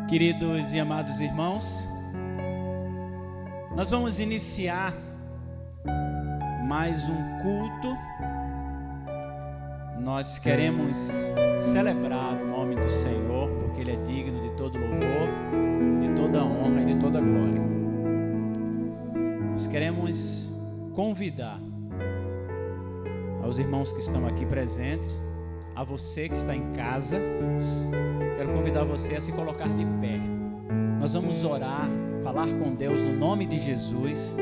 Queridos e amados irmãos, nós vamos iniciar mais um culto. Nós queremos celebrar o nome do Senhor, porque Ele é digno de todo louvor, de toda honra e de toda glória. Nós queremos convidar aos irmãos que estão aqui presentes, a você que está em casa, quero convidar você a se colocar de pé. Nós vamos orar, falar com Deus no nome de Jesus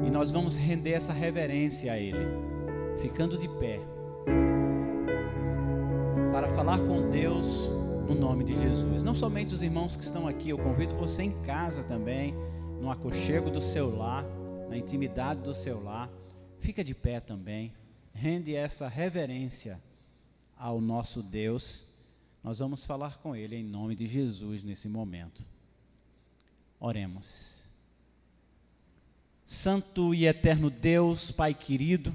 e nós vamos render essa reverência a Ele, ficando de pé, para falar com Deus no nome de Jesus. Não somente os irmãos que estão aqui, eu convido você em casa também, no aconchego do seu lar, na intimidade do seu lar, fica de pé também, rende essa reverência ao nosso Deus. Nós vamos falar com Ele em nome de Jesus nesse momento. Oremos. Santo e eterno Deus, Pai querido,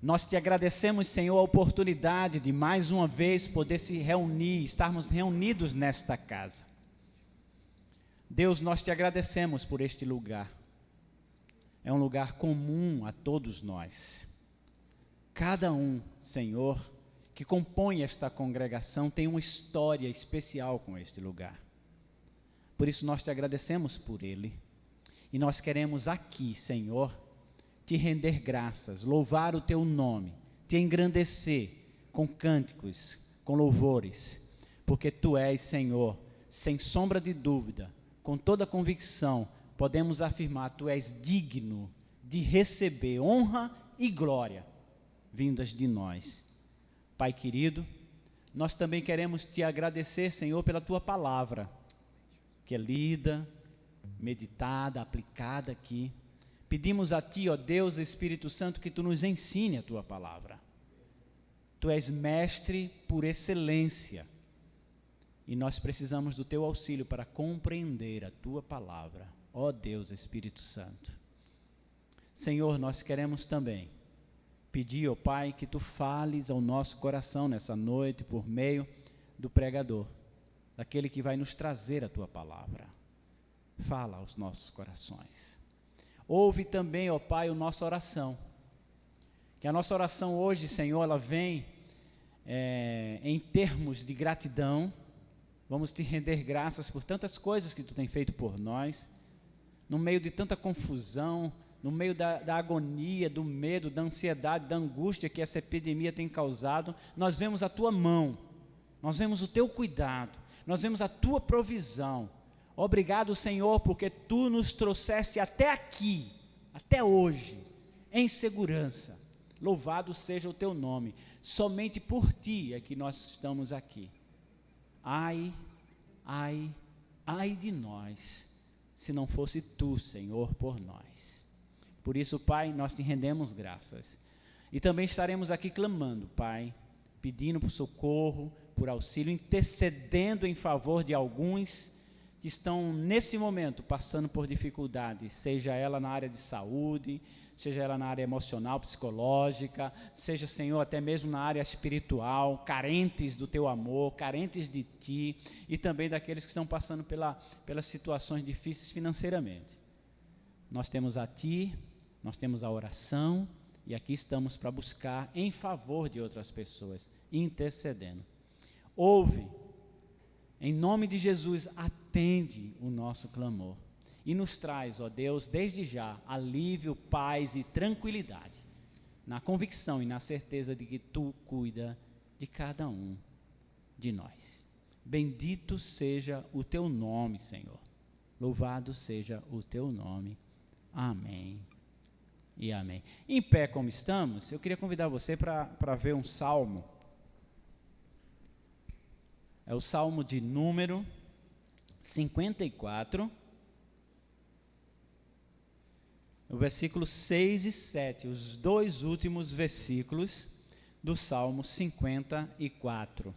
nós te agradecemos, Senhor, a oportunidade de mais uma vez poder se reunir, estarmos reunidos nesta casa. Deus, nós te agradecemos por este lugar. É um lugar comum a todos nós. Cada um, Senhor, que compõe esta congregação tem uma história especial com este lugar. Por isso nós te agradecemos por ele. E nós queremos aqui, Senhor, te render graças, louvar o teu nome, te engrandecer com cânticos, com louvores, porque tu és, Senhor, sem sombra de dúvida, com toda convicção, podemos afirmar, tu és digno de receber honra e glória vindas de nós. Pai querido, nós também queremos te agradecer, Senhor, pela tua palavra, que é lida, meditada, aplicada aqui. Pedimos a ti, ó Deus, Espírito Santo, que tu nos ensine a tua palavra. Tu és mestre por excelência e nós precisamos do teu auxílio para compreender a tua palavra, ó Deus, Espírito Santo. Senhor, nós queremos também pedir, ó Pai, que tu fales ao nosso coração nessa noite por meio do pregador, daquele que vai nos trazer a tua palavra. Fala aos nossos corações. Ouve também, ó Pai, a nossa oração. Que a nossa oração hoje, Senhor, ela vem em termos de gratidão. Vamos te render graças por tantas coisas que tu tem feito por nós, no meio de tanta confusão, no meio da agonia, do medo, da ansiedade, da angústia que essa epidemia tem causado. Nós vemos a tua mão, nós vemos o teu cuidado, nós vemos a tua provisão. Obrigado, Senhor, porque tu nos trouxeste até aqui, até hoje, em segurança. Louvado seja o teu nome. Somente por ti é que nós estamos aqui. Ai de nós, se não fosse tu, Senhor, por nós. Por isso, Pai, nós te rendemos graças. E também estaremos aqui clamando, Pai, pedindo por socorro, por auxílio, intercedendo em favor de alguns que estão nesse momento passando por dificuldades, seja ela na área de saúde, seja ela na área emocional, psicológica, seja, Senhor, até mesmo na área espiritual, carentes do teu amor, carentes de ti, e também daqueles que estão passando pelas situações difíceis financeiramente. Nós temos a ti, nós temos a oração, e aqui estamos para buscar em favor de outras pessoas, intercedendo. Ouve, em nome de Jesus, atende o nosso clamor e nos traz, ó Deus, desde já, alívio, paz e tranquilidade, na convicção e na certeza de que tu cuida de cada um de nós. Bendito seja o teu nome, Senhor. Louvado seja o teu nome. Amém e amém. Em pé como estamos, eu queria convidar você para ver um salmo. É o salmo de número 54, o versículo 6 e 7, os dois últimos versículos do salmo 54.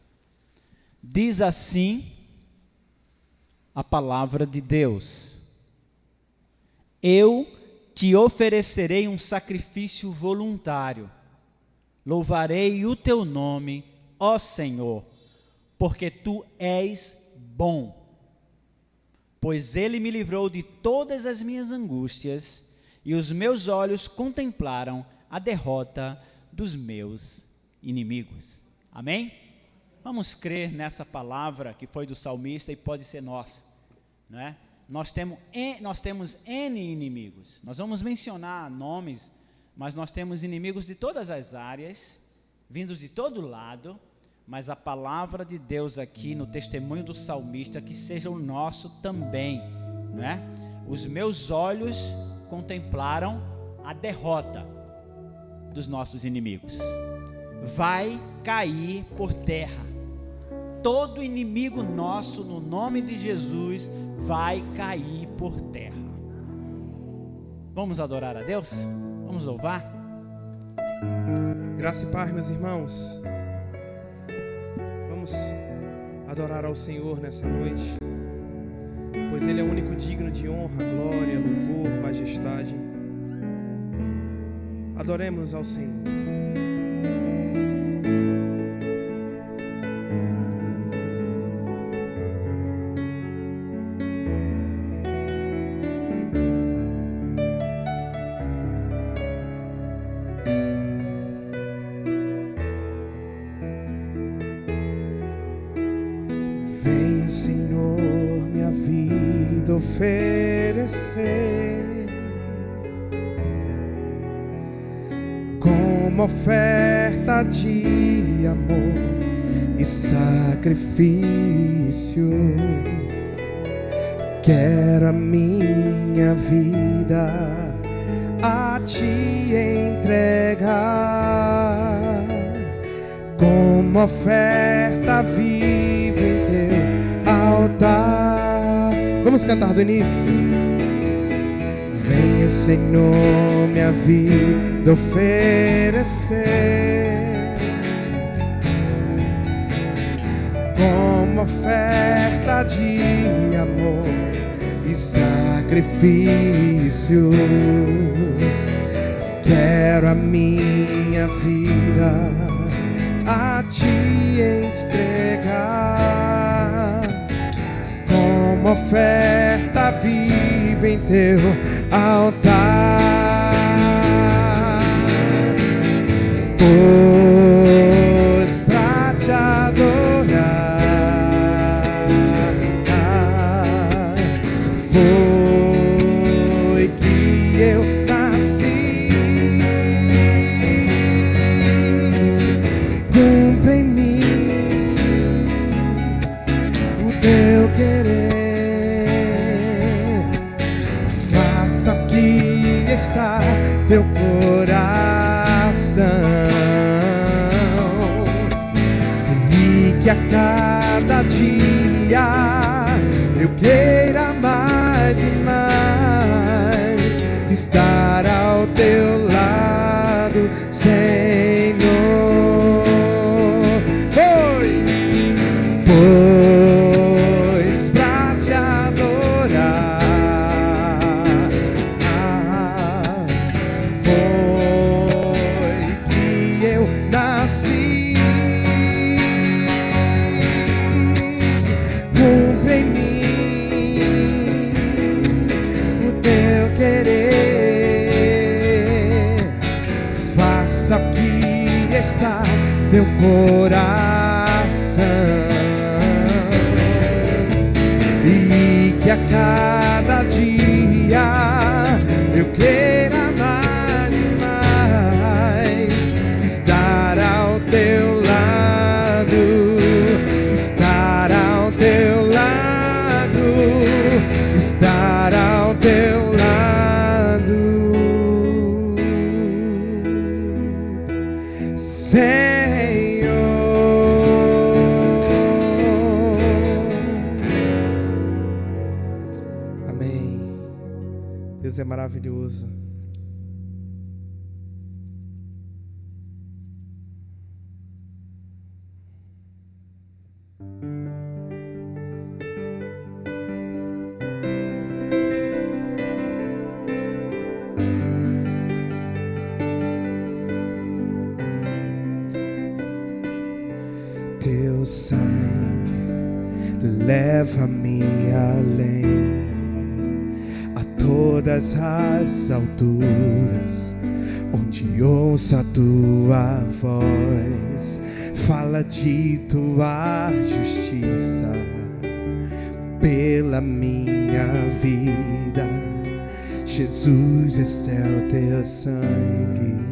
Diz assim a palavra de Deus: eu te oferecerei um sacrifício voluntário, louvarei o teu nome, ó Senhor, porque tu és bom, pois ele me livrou de todas as minhas angústias e os meus olhos contemplaram a derrota dos meus inimigos. Amém? Vamos crer nessa palavra que foi do salmista e pode ser nossa, não é? Nós temos N inimigos. Nós vamos mencionar nomes, mas nós temos inimigos de todas as áreas, vindos de todo lado, mas a palavra de Deus aqui no testemunho do salmista, que seja o nosso também, não é? Os meus olhos contemplaram a derrota dos nossos inimigos. Vai cair por terra. Todo inimigo nosso, no nome de Jesus, vai cair por terra. Vamos adorar a Deus? Vamos louvar? Graça e paz, meus irmãos. Vamos adorar ao Senhor nessa noite, pois Ele é o único digno de honra, glória, louvor, majestade. Adoremos ao Senhor. Venha, Senhor, minha vida oferecer como oferta de amor e sacrifício. Quero a minha vida a te entregar como oferta viva em teu altar. Vamos cantar do início. Venha, Senhor, minha vida oferecer como oferta de amor e sacrifício. Quero a minha vida a te entregar como oferta viva em teu altar. Pois pra te adorar foi que eu nasci. Cumpre em mim o teu querer, faça o que está teu coração, e que a cada dia eu queira mais e mais estar ao teu lado, Senhor. Pois pra te adorar foi que eu nasci. Cumpre em mim o teu querer, faça o que está teu coração, e que a cada dia eu queira mais e mais estar ao teu lado, estar ao teu lado, estar ao teu lado, Senhor. Amém. Deus é maravilhoso. Teu sangue leva-me além, a todas as alturas, onde ouça a tua voz, fala de tua justiça pela minha vida. Jesus, este é o teu sangue.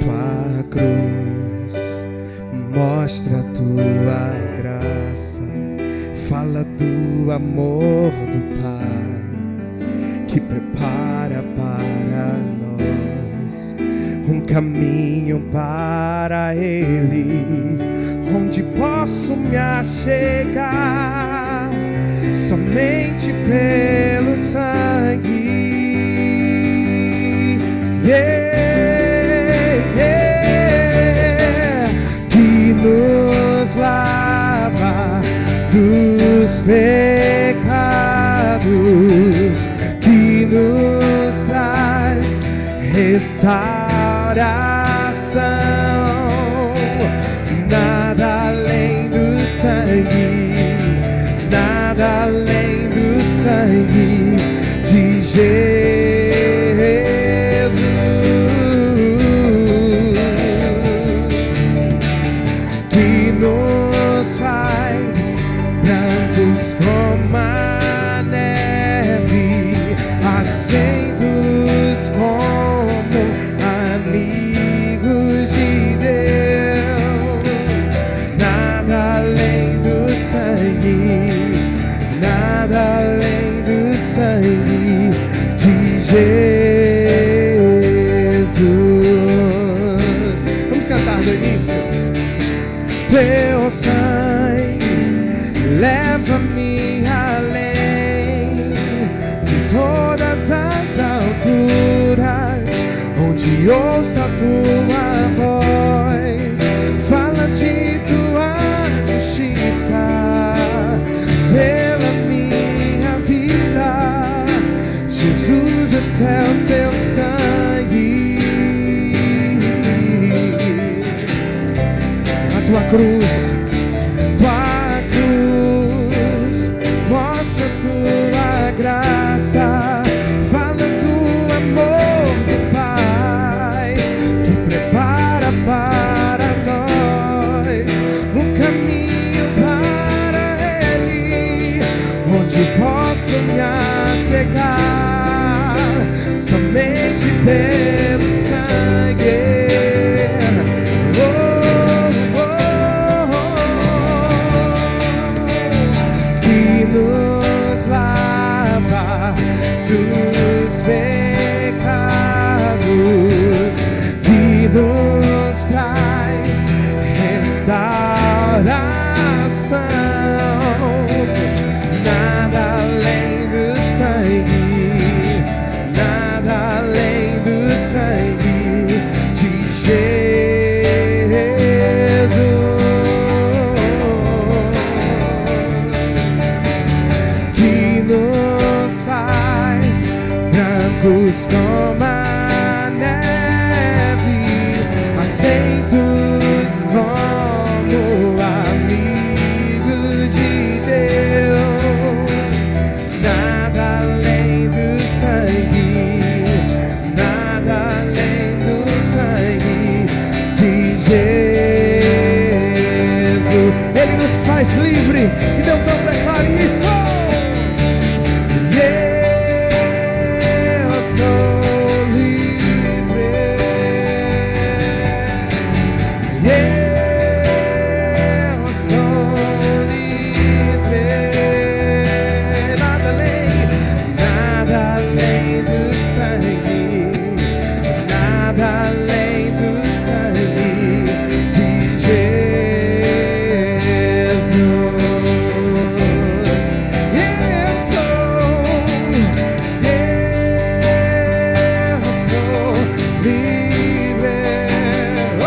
Tua cruz mostra a tua graça, fala do amor do Pai que prepara para nós um caminho para Ele, onde posso me achegar somente pelo sangue. Que nos lava dos pecados, que nos traz restauração. Nada além do sangue, nada além do sangue de Jesus. Que nos faz brancos como a neve, aceitos como amigos de Deus. Nada além do sangue, nada além do sangue de Jesus. Vamos cantar do início. Teu sangue leva-me além de todas as alturas, onde ouça a tua voz, fala de tua justiça pela minha vida. Jesus, esse é o teu sangue. A tua cruz, tua cruz mostra a tua graça, fala do amor do Pai que prepara para nós um caminho para Ele, onde posso me achegar somente pelo sangue. Que nos lava dos pecados, que nos traz restauração. Nada além do sangue, nada além do sangue de Jesus. Que nos faz brancos como a neve, aceitos como amigos de Deus. Nada além do sangue, nada além do sangue de Jesus. Ele nos faz livre, então declare isso. Eu sou livre. Eu sou livre. Nada além do sangue, nada além do sangue de Jesus. Eu sou livre. Oh,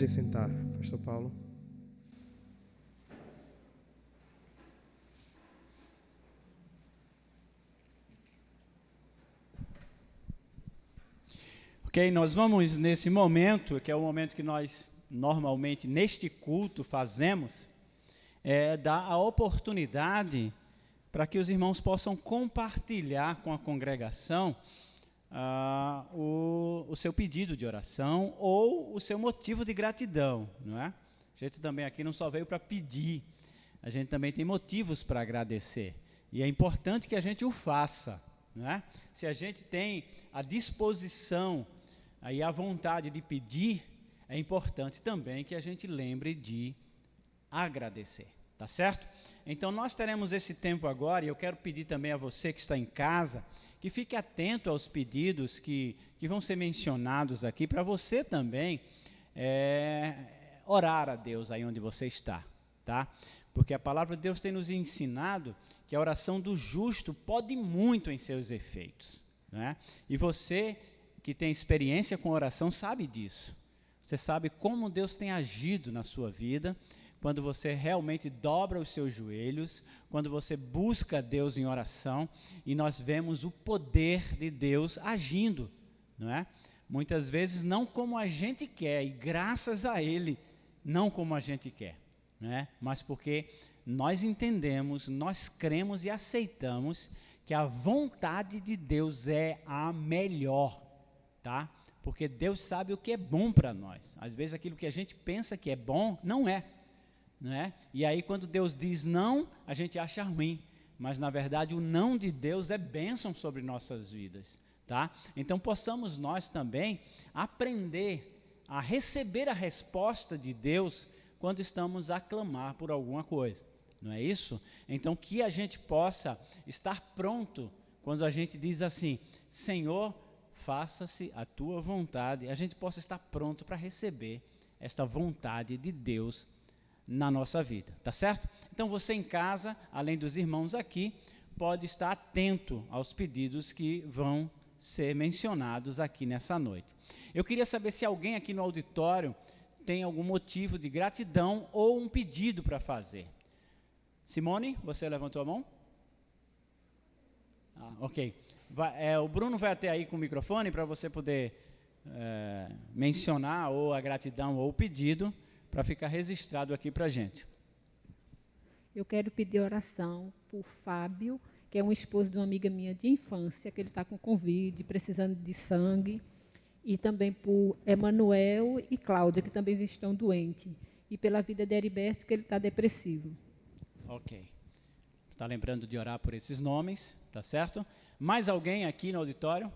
você sentar, Pastor Paulo. Ok, nós vamos nesse momento, que é o momento que nós normalmente neste culto fazemos, dar a oportunidade para que os irmãos possam compartilhar com a congregação o seu pedido de oração ou o seu motivo de gratidão, não é? A gente também aqui não só veio para pedir, a gente também tem motivos para agradecer, e é importante que a gente o faça, não é? Se a gente tem a disposição e a vontade de pedir, é importante também que a gente lembre de agradecer, tá certo? Então nós teremos esse tempo agora, e eu quero pedir também a você que está em casa, que fique atento aos pedidos que vão ser mencionados aqui, para você também orar a Deus aí onde você está, tá? Porque a palavra de Deus tem nos ensinado que a oração do justo pode muito em seus efeitos, né? E você que tem experiência com oração sabe disso. Você sabe como Deus tem agido na sua vida, quando você realmente dobra os seus joelhos, quando você busca Deus em oração, e nós vemos o poder de Deus agindo, não é? Muitas vezes não como a gente quer, e graças a Ele, não como a gente quer, não é? Mas porque nós entendemos, nós cremos e aceitamos que a vontade de Deus é a melhor, tá? Porque Deus sabe o que é bom para nós. Às vezes aquilo que a gente pensa que é bom, não é. Não é? E aí quando Deus diz não, a gente acha ruim. Mas na verdade o não de Deus é bênção sobre nossas vidas. Tá? Então possamos nós também aprender a receber a resposta de Deus quando estamos a clamar por alguma coisa. Não é isso? Então que a gente possa estar pronto quando a gente diz assim, Senhor, faça-se a tua vontade, a gente possa estar pronto para receber esta vontade de Deus na nossa vida, tá certo? Então você em casa, além dos irmãos aqui, pode estar atento aos pedidos que vão ser mencionados aqui nessa noite. Eu queria saber se alguém aqui no auditório tem algum motivo de gratidão ou um pedido para fazer. Simone, você levantou a mão? Ok. O Bruno vai até aí com o microfone para você poder mencionar ou a gratidão ou o pedido para ficar registrado aqui para a gente. Eu quero pedir oração por Fábio, que é um esposo de uma amiga minha de infância, que ele está com Covid, precisando de sangue, e também por Emanuel e Cláudia, que também estão doentes, e pela vida de Heriberto, que ele está depressivo. Ok. Está lembrando de orar por esses nomes, tá certo? Mais alguém aqui no auditório?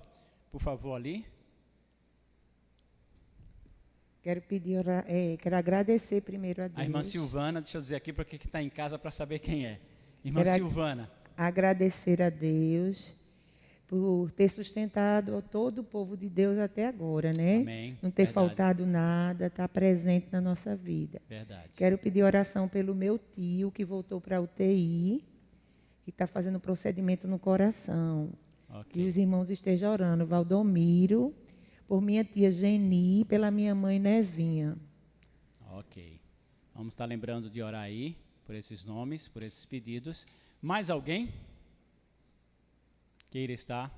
Por favor, ali. Quero agradecer primeiro a Deus. A irmã Silvana, deixa eu dizer aqui para quem está em casa para saber quem é. Irmã Silvana. Agradecer a Deus por ter sustentado todo o povo de Deus até agora, né? Amém. Não ter Verdade. faltado nada, estar presente na nossa vida. Verdade. Quero pedir oração pelo meu tio, que voltou para a UTI, que está fazendo procedimento no coração. Okay. Que os irmãos estejam orando. Valdomiro, por minha tia Geni e pela minha mãe Nevinha. Ok. Vamos estar lembrando de orar aí, por esses nomes, por esses pedidos. Mais alguém queira estar?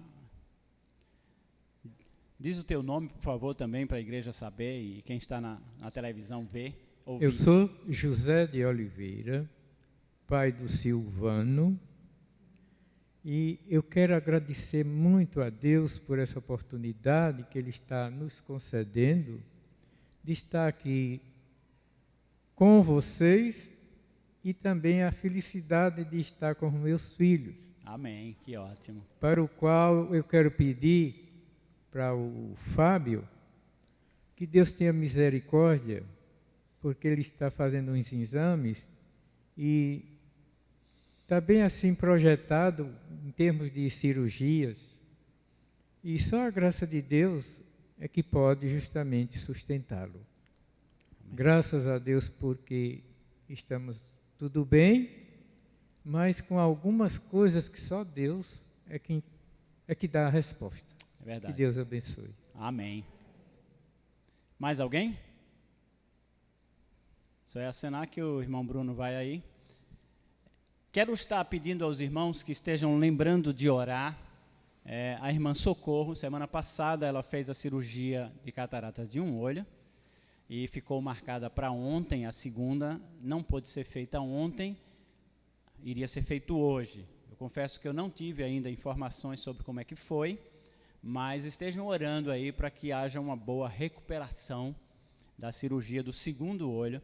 Diz o teu nome, por favor, também, para a igreja saber e quem está na televisão ver. Ouvir. Eu sou José de Oliveira, pai do Silvano, e eu quero agradecer muito a Deus por essa oportunidade que Ele está nos concedendo de estar aqui com vocês e também a felicidade de estar com meus filhos. Amém, que ótimo. Para o qual eu quero pedir para o Fábio que Deus tenha misericórdia, porque ele está fazendo uns exames e está bem assim projetado em termos de cirurgias, e só a graça de Deus é que pode justamente sustentá-lo. Graças a Deus porque estamos tudo bem, mas com algumas coisas que só Deus é que dá a resposta. É verdade. Que Deus abençoe. Amém. Mais alguém? Só é acenar que o irmão Bruno vai aí. Quero estar pedindo aos irmãos que estejam lembrando de orar. A irmã Socorro, semana passada, ela fez a cirurgia de cataratas de um olho e ficou marcada para ontem, a segunda. Não pôde ser feita ontem, iria ser feito hoje. Eu confesso que eu não tive ainda informações sobre como é que foi, mas estejam orando aí para que haja uma boa recuperação da cirurgia do segundo olho,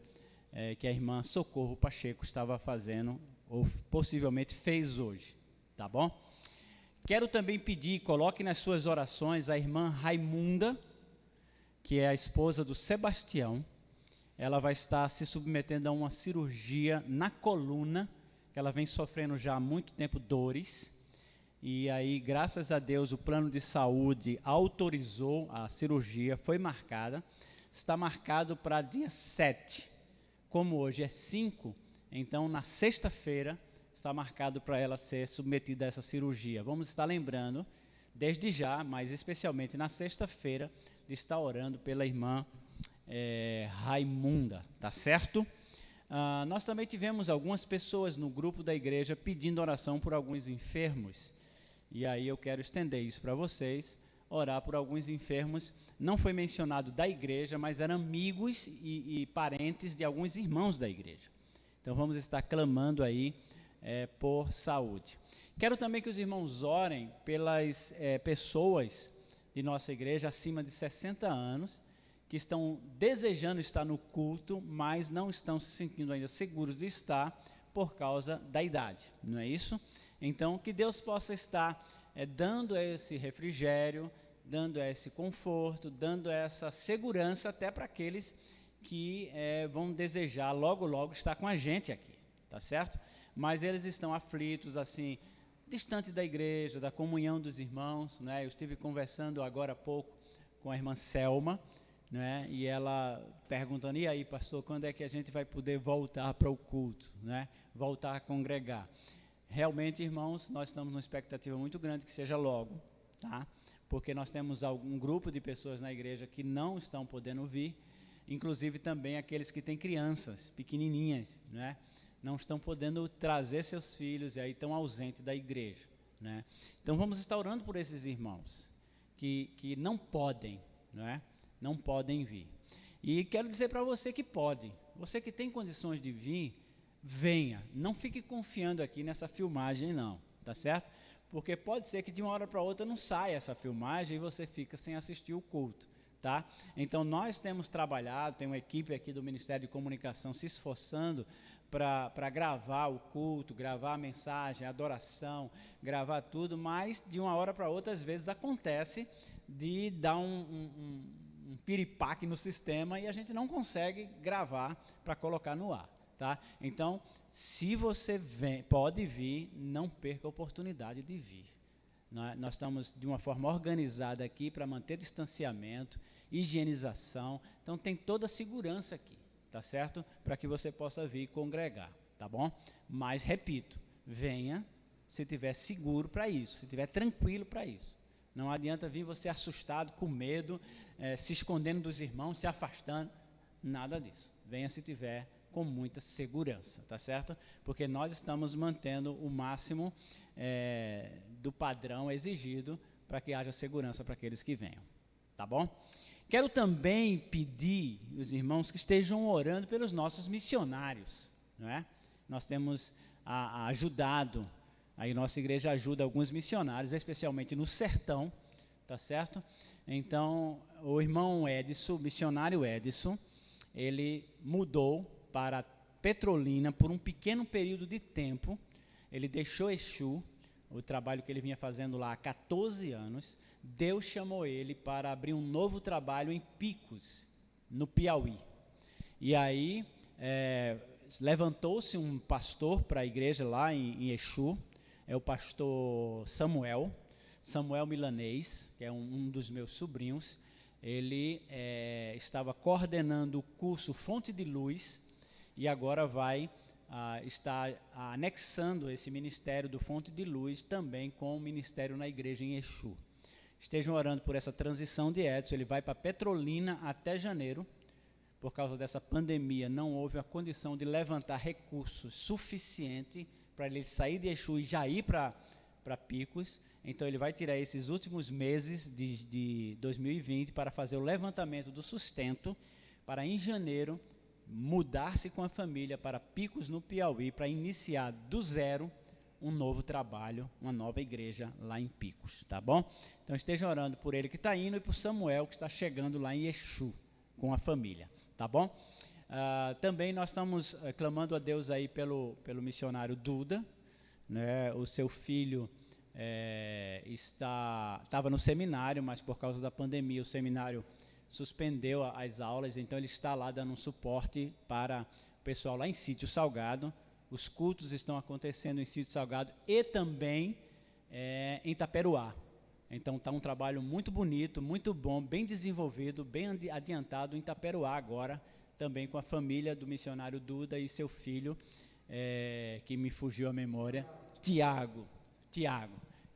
que a irmã Socorro Pacheco estava fazendo, ou possivelmente fez hoje, tá bom? Quero também pedir, coloque nas suas orações a irmã Raimunda, que é a esposa do Sebastião. Ela vai estar se submetendo a uma cirurgia na coluna, que ela vem sofrendo já há muito tempo dores, e aí, graças a Deus, o plano de saúde autorizou a cirurgia, foi marcada, está marcado para dia 7, como hoje é 5, então na sexta-feira está marcado para ela ser submetida a essa cirurgia. Vamos estar lembrando, desde já, mas especialmente na sexta-feira, de estar orando pela irmã Raimunda, tá certo? Nós também tivemos algumas pessoas no grupo da igreja pedindo oração por alguns enfermos, e aí eu quero estender isso para vocês, orar por alguns enfermos. Não foi mencionado da igreja, mas eram amigos e parentes de alguns irmãos da igreja. Então vamos estar clamando aí por saúde. Quero também que os irmãos orem pelas pessoas de nossa igreja acima de 60 anos, que estão desejando estar no culto, mas não estão se sentindo ainda seguros de estar por causa da idade, não é isso? Então, que Deus possa estar dando esse refrigério, dando esse conforto, dando essa segurança até para aqueles que vão desejar logo, logo estar com a gente aqui, tá certo? Mas eles estão aflitos, assim, distantes da igreja, da comunhão dos irmãos, né? Eu estive conversando agora há pouco com a irmã Selma, né? E ela perguntando, e aí, pastor, quando é que a gente vai poder voltar para o culto, né? Voltar a congregar? Realmente, irmãos, nós estamos numa expectativa muito grande que seja logo, tá? Porque nós temos um grupo de pessoas na igreja que não estão podendo vir, inclusive também aqueles que têm crianças pequenininhas, né? Não estão podendo trazer seus filhos e aí estão ausentes da igreja, né? Então vamos estar orando por esses irmãos que não podem, né? Não podem vir. E quero dizer para você que pode, você que tem condições de vir, venha, não fique confiando aqui nessa filmagem não, tá certo? Porque pode ser que de uma hora para outra não saia essa filmagem e você fica sem assistir o culto, tá? Então nós temos trabalhado, tem uma equipe aqui do Ministério de Comunicação se esforçando para gravar o culto, gravar a mensagem, a adoração, gravar tudo, mas de uma hora para outra às vezes acontece de dar um piripaque no sistema e a gente não consegue gravar para colocar no ar. Tá? Então, se você pode vir, não perca a oportunidade de vir. Nós estamos de uma forma organizada aqui para manter distanciamento, higienização, então tem toda a segurança aqui, tá certo? Para que você possa vir congregar, tá bom? Mas, repito, venha se estiver seguro para isso, se estiver tranquilo para isso. Não adianta vir você assustado, com medo, se escondendo dos irmãos, se afastando, nada disso. Venha se tiver com muita segurança, tá certo? Porque nós estamos mantendo o máximo do padrão exigido para que haja segurança para aqueles que venham, tá bom? Quero também pedir os irmãos que estejam orando pelos nossos missionários, não é? Nós temos ajudado, aí nossa igreja ajuda alguns missionários, especialmente no sertão, tá certo? Então, o irmão Edson, o missionário Edson, ele mudou para Petrolina por um pequeno período de tempo. Ele deixou Exu, o trabalho que ele vinha fazendo lá há 14 anos. Deus chamou ele para abrir um novo trabalho em Picos, no Piauí. E aí levantou-se um pastor para a igreja lá em Exu, é o pastor Samuel Milanês, que é um dos meus sobrinhos. Ele estava coordenando o curso Fonte de Luz e agora vai estar anexando esse ministério do Fonte de Luz também com o ministério na igreja em Exu. Estejam orando por essa transição de Edson. Ele vai para Petrolina até janeiro, por causa dessa pandemia, não houve a condição de levantar recursos suficiente para ele sair de Exu e já ir para Picos. Então ele vai tirar esses últimos meses de 2020 para fazer o levantamento do sustento, para em janeiro mudar-se com a família para Picos, no Piauí, para iniciar do zero um novo trabalho, uma nova igreja lá em Picos, tá bom? Então esteja orando por ele que está indo e por Samuel que está chegando lá em Exu com a família, tá bom? Também nós estamos clamando a Deus aí pelo missionário Duda, né? O seu filho estava no seminário, mas por causa da pandemia o seminário suspendeu as aulas, então ele está lá dando um suporte para o pessoal lá em Sítio Salgado. Os cultos estão acontecendo em Sítio Salgado e também em Itaperuá. Então está um trabalho muito bonito, muito bom, bem desenvolvido, bem adiantado em Itaperuá agora, também com a família do missionário Duda e seu filho, que me fugiu a memória, Tiago.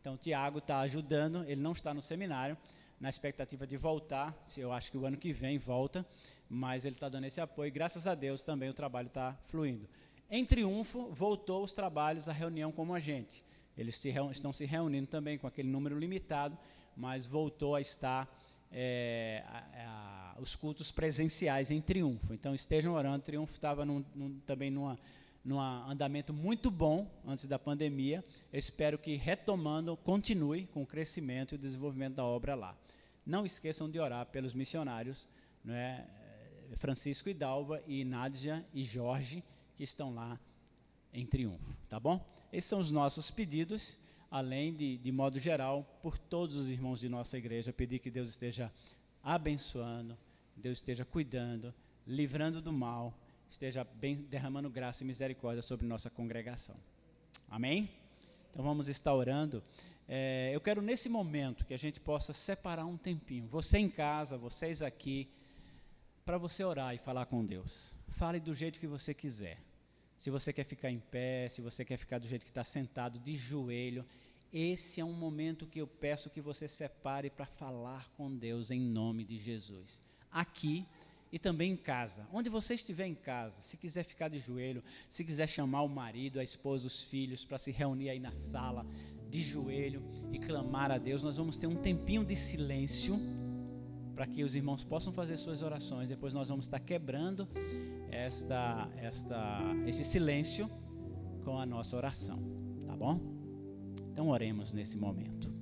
Então Tiago está ajudando, ele não está no seminário, na expectativa de voltar, eu acho que o ano que vem volta, mas ele está dando esse apoio, e graças a Deus também o trabalho está fluindo. Em Triunfo, voltou os trabalhos, a reunião como a gente. Eles estão se reunindo também com aquele número limitado, mas voltou a estar os cultos presenciais em Triunfo. Então estejam orando, Triunfo estava também num andamento muito bom antes da pandemia. Eu espero que retomando, continue com o crescimento e o desenvolvimento da obra lá. Não esqueçam de orar pelos missionários, né, Francisco e Dalva, e Nádia e Jorge, que estão lá em Triunfo, tá bom? Esses são os nossos pedidos, além de modo geral, por todos os irmãos de nossa igreja, pedir que Deus esteja abençoando, Deus esteja cuidando, livrando do mal, esteja derramando graça e misericórdia sobre nossa congregação. Amém? Então vamos estar orando. Eu quero nesse momento que a gente possa separar um tempinho, você em casa, vocês aqui, para você orar e falar com Deus. Fale do jeito que você quiser. Se você quer ficar em pé, se você quer ficar do jeito que está sentado, de joelho, esse é um momento que eu peço que você separe para falar com Deus em nome de Jesus. Aqui e também em casa, onde você estiver em casa, se quiser ficar de joelho, se quiser chamar o marido, a esposa, os filhos, para se reunir aí na sala, de joelho e clamar a Deus, nós vamos ter um tempinho de silêncio, para que os irmãos possam fazer suas orações. Depois nós vamos estar quebrando esse silêncio com a nossa oração, tá bom? Então oremos nesse momento.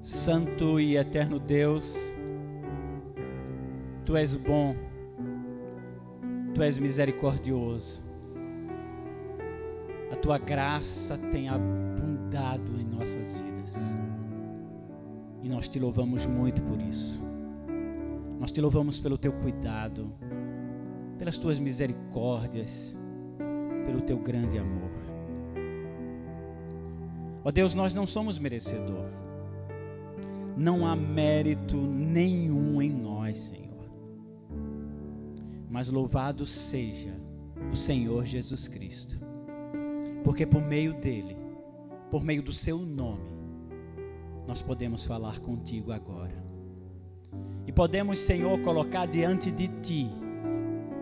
Santo e eterno Deus, Tu és bom, Tu és misericordioso, a Tua graça tem abundado em nossas vidas, e nós Te louvamos muito por isso. Nós Te louvamos pelo Teu cuidado, pelas Tuas misericórdias, pelo Teu grande amor. Ó Deus, nós não somos merecedor. Não há mérito nenhum em nós, Senhor. Mas louvado seja o Senhor Jesus Cristo, porque por meio dele, por meio do seu nome, nós podemos falar contigo agora. E podemos, Senhor, colocar diante de ti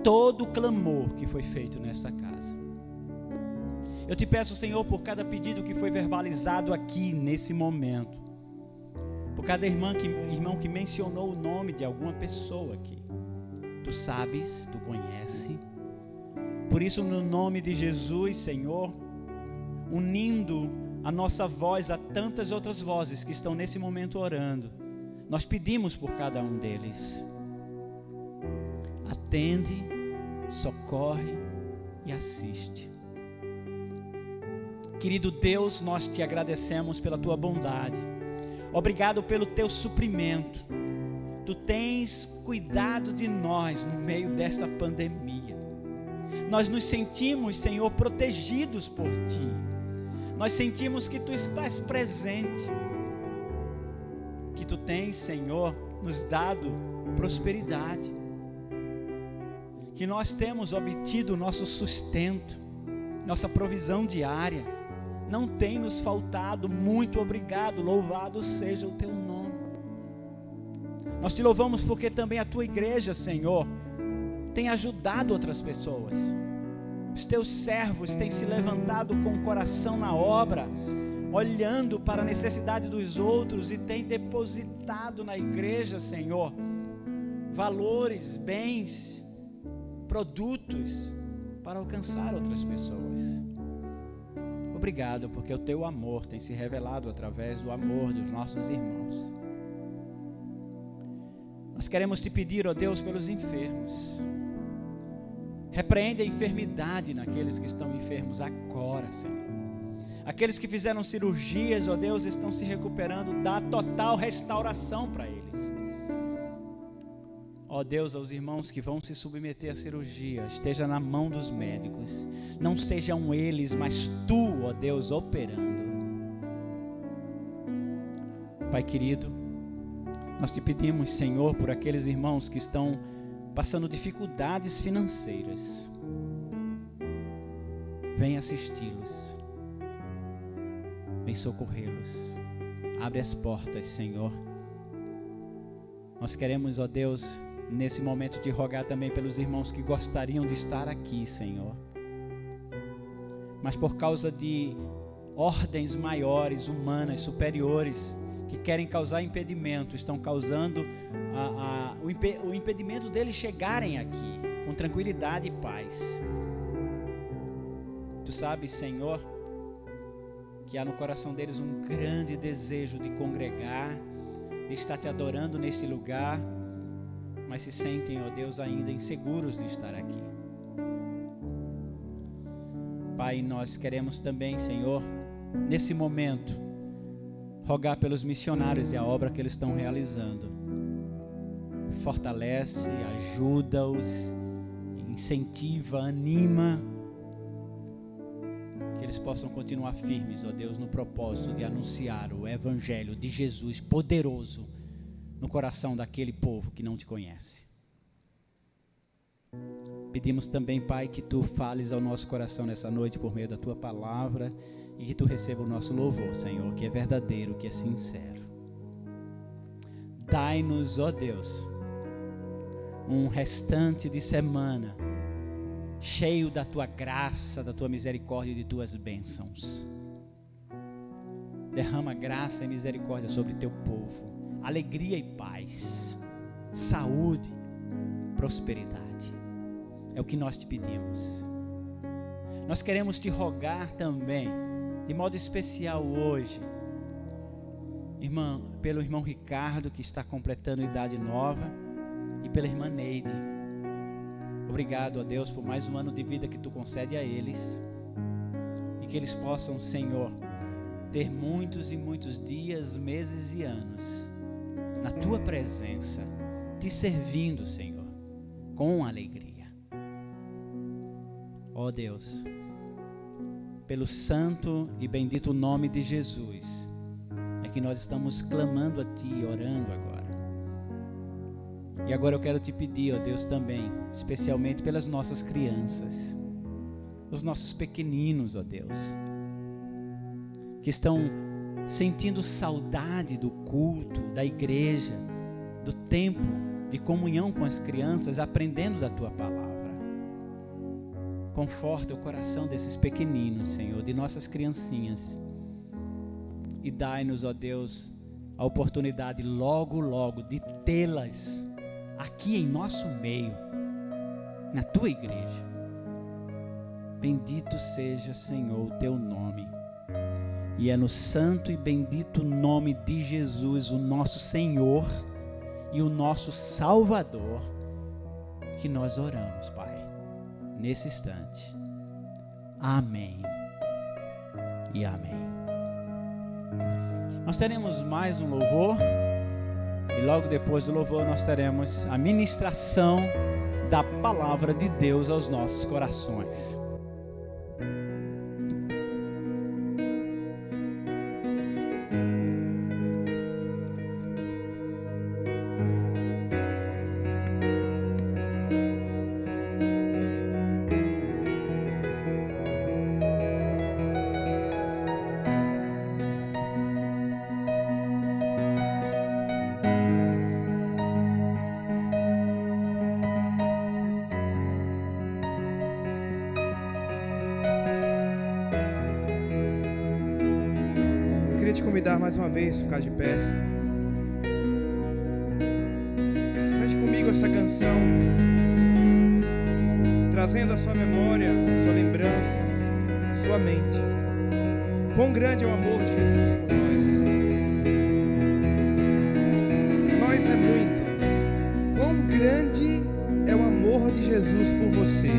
todo o clamor que foi feito nesta casa. Eu te peço, Senhor, por cada pedido que foi verbalizado aqui nesse momento, por cada irmão que mencionou o nome de alguma pessoa aqui. Tu sabes, tu conhece. Por isso, no nome de Jesus, Senhor, unindo a nossa voz a tantas outras vozes que estão nesse momento orando, nós pedimos por cada um deles. Atende, socorre e assiste. Querido Deus, nós te agradecemos pela tua bondade. Obrigado pelo teu suprimento. Tu tens cuidado de nós no meio desta pandemia. Nós nos sentimos, Senhor, protegidos por ti. Nós sentimos que tu estás presente. Que tu tens, Senhor, nos dado prosperidade. Que nós temos obtido nosso sustento, nossa provisão diária. Não tem nos faltado. Muito obrigado, louvado seja o teu nome. Nós te louvamos porque também a tua igreja, Senhor, tem ajudado outras pessoas. Os teus servos têm se levantado com o coração na obra, olhando para a necessidade dos outros e têm depositado na igreja, Senhor, valores, bens, produtos para alcançar outras pessoas. Obrigado, porque o teu amor tem se revelado através do amor dos nossos irmãos. Nós queremos te pedir, ó Deus, pelos enfermos. Repreende a enfermidade naqueles que estão enfermos agora, Senhor. Aqueles que fizeram cirurgias, ó Deus, estão se recuperando. Dá total restauração para eles. Ó Deus, aos irmãos que vão se submeter à cirurgia, esteja na mão dos médicos. Não sejam eles, mas tu, ó Deus, operando. Pai querido, nós te pedimos, Senhor, por aqueles irmãos que estão passando dificuldades financeiras. Vem assisti-los. Vem socorrê-los. Abre as portas, Senhor. Nós queremos, ó Deus, nesse momento te rogar também pelos irmãos que gostariam de estar aqui, Senhor. Mas por causa de ordens maiores, humanas, superiores, que querem causar impedimento, estão causando o impedimento deles chegarem aqui com tranquilidade e paz. Tu sabes, Senhor, que há no coração deles um grande desejo de congregar, de estar te adorando neste lugar, mas se sentem, ó Deus, ainda inseguros de estar aqui. Pai, nós queremos também, Senhor, nesse momento, rogar pelos missionários e a obra que eles estão realizando. Fortalece, ajuda-os, incentiva, anima, que eles possam continuar firmes, ó Deus, no propósito de anunciar o Evangelho de Jesus poderoso no coração daquele povo que não te conhece. Pedimos também, Pai, que tu fales ao nosso coração nessa noite por meio da tua palavra e que tu receba o nosso louvor, Senhor, que é verdadeiro, que é sincero. Dai-nos, ó Deus, um restante de semana cheio da tua graça, da tua misericórdia e de tuas bênçãos. Derrama graça e misericórdia sobre teu povo, alegria e paz, saúde, prosperidade. É o que nós te pedimos. Nós queremos te rogar também, de modo especial hoje, pelo irmão Ricardo, que está completando idade nova, e pela irmã Neide. Obrigado a Deus por mais um ano de vida que tu concede a eles, e que eles possam, Senhor, ter muitos e muitos dias, meses e anos na tua presença, te servindo, Senhor, com alegria. Ó Deus, pelo santo e bendito nome de Jesus, é que nós estamos clamando a ti, orando agora. E agora eu quero te pedir, ó Deus, também, especialmente pelas nossas crianças. os nossos pequeninos, ó Deus, que estão sentindo saudade do culto, da igreja, do tempo de comunhão com as crianças, aprendendo da Tua palavra. Conforta o coração desses pequeninos, Senhor, de nossas criancinhas, e dai-nos, ó Deus, a oportunidade logo, logo de tê-las aqui em nosso meio, na Tua igreja. Bendito seja, Senhor, o Teu nome. E é no santo e bendito nome de Jesus, o nosso Senhor e o nosso Salvador, que nós oramos, Pai, nesse instante. Amém e amém. Nós teremos mais um louvor, e logo depois do louvor nós teremos a ministração da palavra de Deus aos nossos corações. Te convidar mais uma vez a ficar de pé. Cante comigo essa canção, trazendo a sua memória, a sua lembrança, a sua mente. Quão grande é o amor de Jesus por nós. Nós é muito. Quão grande é o amor de Jesus por você,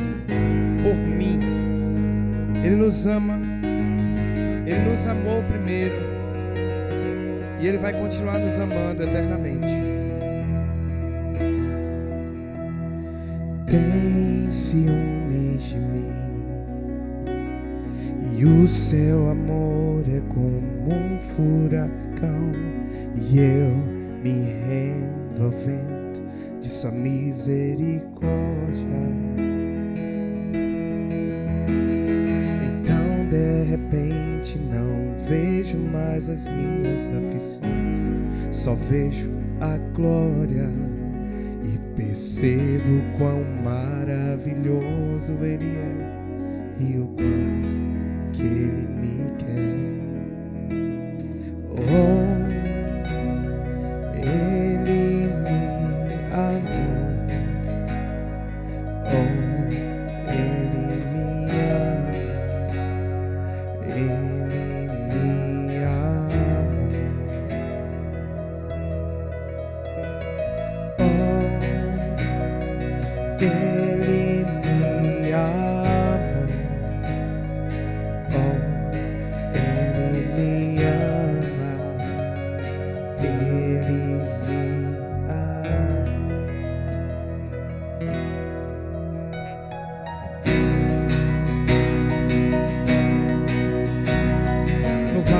por mim. Ele nos ama. Ele nos amou primeiro. E Ele vai continuar nos amando eternamente. Tem ciúmes de mim, e o seu amor é como um furacão, e eu me rendo ao vento de sua misericórdia. Então de repente não vejo mais as minhas aflições, só vejo a glória e percebo quão maravilhoso Ele é e o quanto que Ele me quer. Oh, Ele me amou. Oh, Ele me ama. Ele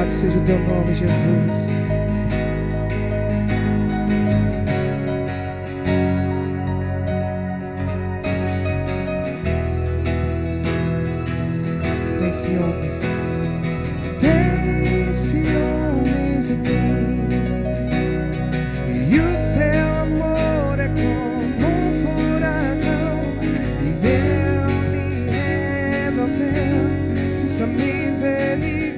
seja o teu nome, Jesus. Tem ciúmes de mim, e o seu amor é como um furacão, e eu me rendo ao vento de sua misericórdia.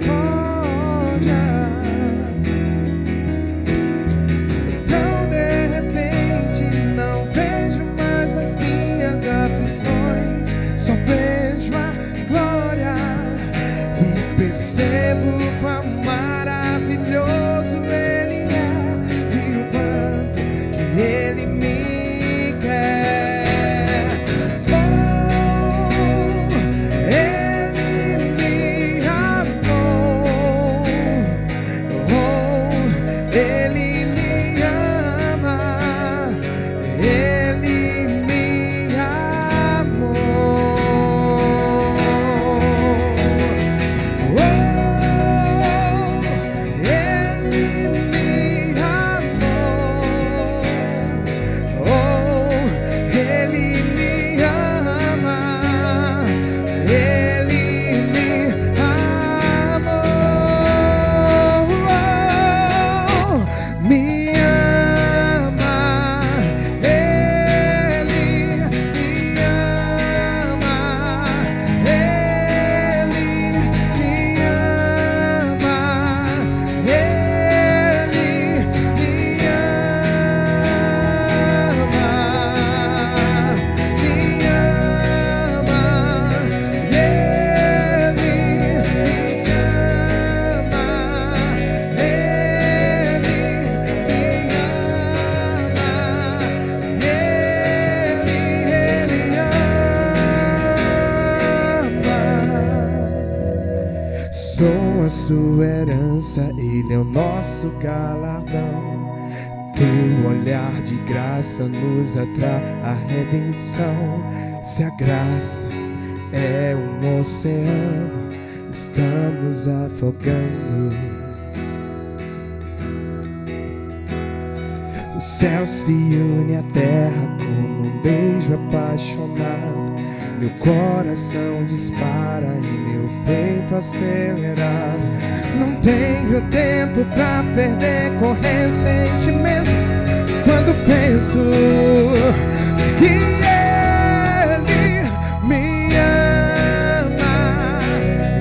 sua herança, Ele é o nosso galardão. Teu olhar de graça nos atrai a redenção. Se a graça é um oceano, estamos afogando. O céu se une à terra como um beijo apaixonado. Meu coração dispara e meu peito acelerado. Não tenho tempo pra perder com ressentimentos quando penso que Ele me ama.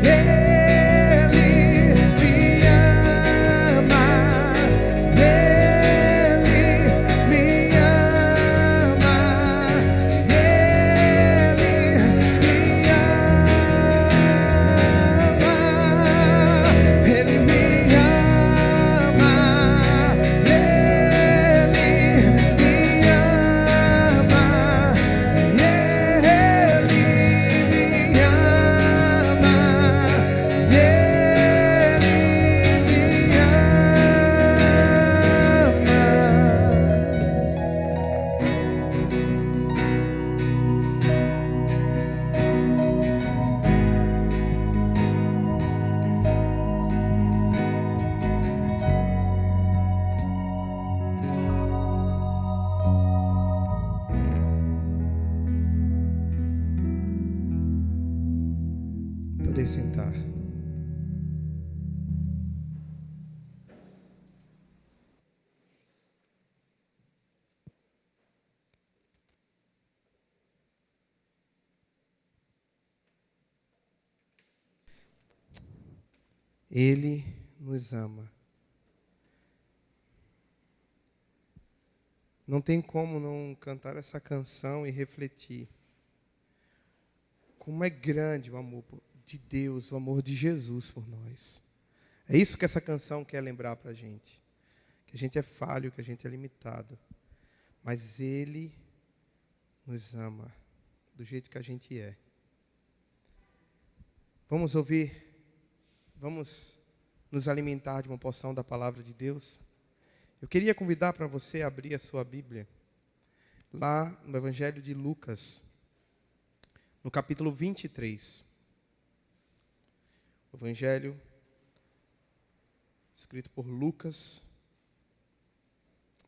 Ele me ama. Ele me ama. Ele me ama. Poder sentar. Ele nos ama. Não tem como não cantar essa canção e refletir como é grande o amor de Deus, o amor de Jesus por nós. É isso que essa canção quer lembrar para a gente. Que a gente é falho, que a gente é limitado. Mas Ele nos ama do jeito que a gente é. Vamos ouvir, vamos nos alimentar de uma porção da palavra de Deus. Eu queria convidar para você abrir a sua Bíblia, lá no Evangelho de Lucas, no capítulo 23. O Evangelho escrito por Lucas,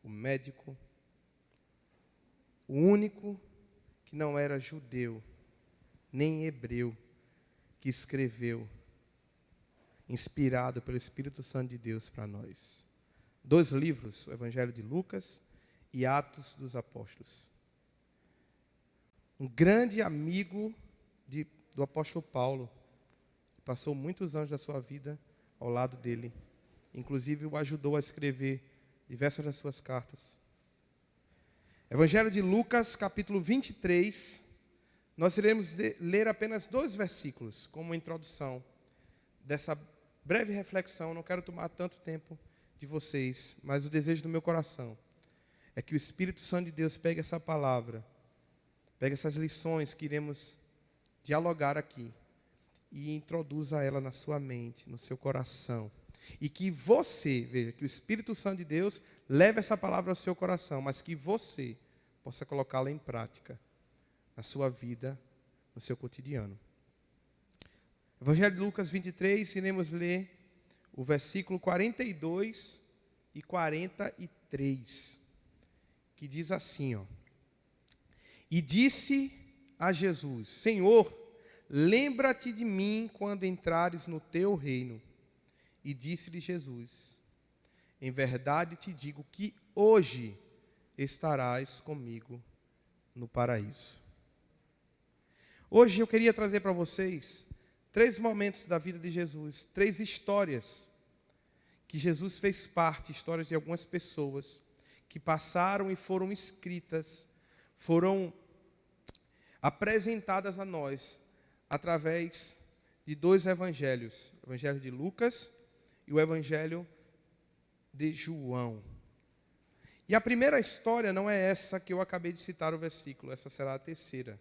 o médico, o único que não era judeu, nem hebreu, que escreveu, inspirado pelo Espírito Santo de Deus para nós. 2 livros, o Evangelho de Lucas e Atos dos Apóstolos. Um grande amigo do apóstolo Paulo, passou muitos anos da sua vida ao lado dele. Inclusive o ajudou a escrever diversas das suas cartas. Evangelho de Lucas, capítulo 23. Nós iremos ler apenas 2 versículos como introdução dessa breve reflexão. Não quero tomar tanto tempo de vocês, mas o desejo do meu coração é que o Espírito Santo de Deus pegue essa palavra, pegue essas lições que iremos dialogar aqui e introduza ela na sua mente, no seu coração. E que você, veja, que o Espírito Santo de Deus leve essa palavra ao seu coração, mas que você possa colocá-la em prática na sua vida, no seu cotidiano. Evangelho de Lucas 23, iremos ler o versículo 42 e 43, que diz assim, ó: E disse a Jesus: Senhor, lembra-te de mim quando entrares no teu reino. E disse-lhe Jesus: Em verdade te digo que hoje estarás comigo no paraíso. Hoje eu queria trazer para vocês 3 momentos da vida de Jesus, 3 histórias que Jesus fez parte, histórias de algumas pessoas que passaram e foram escritas, foram apresentadas a nós através de 2 evangelhos, o Evangelho de Lucas e o Evangelho de João. E a primeira história não é essa que eu acabei de citar o versículo, essa será a terceira.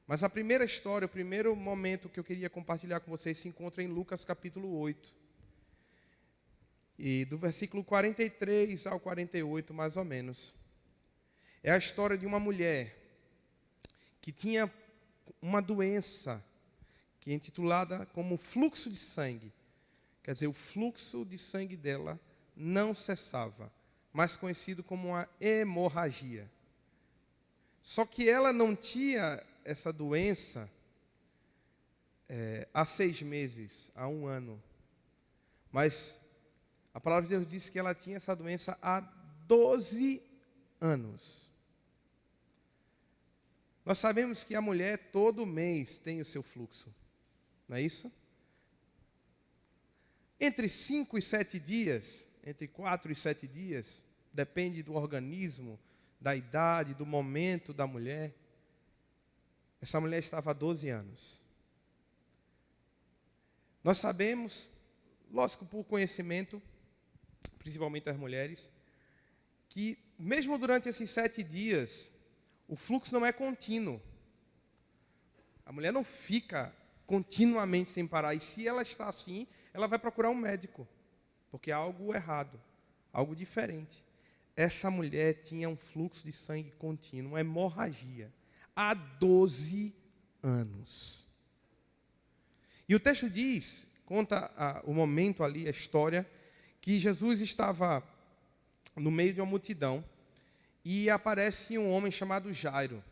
Mas a primeira história, o primeiro momento que eu queria compartilhar com vocês se encontra em Lucas capítulo 8. E do versículo 43 ao 48, mais ou menos, é a história de uma mulher que tinha uma doença que é intitulada como fluxo de sangue. Quer dizer, o fluxo de sangue dela não cessava, mais conhecido como uma hemorragia. Só que ela não tinha essa doença há 6 meses, há 1 ano. Mas a palavra de Deus diz que ela tinha essa doença há 12 anos. Nós sabemos que a mulher todo mês tem o seu fluxo, não é isso? Entre 5 e 7 dias, entre 4 e 7 dias, depende do organismo, da idade, do momento da mulher. Essa mulher estava há 12 anos. Nós sabemos, lógico, por conhecimento, principalmente as mulheres, que mesmo durante esses 7 dias, o fluxo não é contínuo. A mulher não fica continuamente sem parar. E se ela está assim, ela vai procurar um médico, porque há algo errado, algo diferente. Essa mulher tinha um fluxo de sangue contínuo, uma hemorragia, há 12 anos. E o texto diz, conta o momento ali, a história, que Jesus estava no meio de uma multidão e aparece um homem chamado Jairo,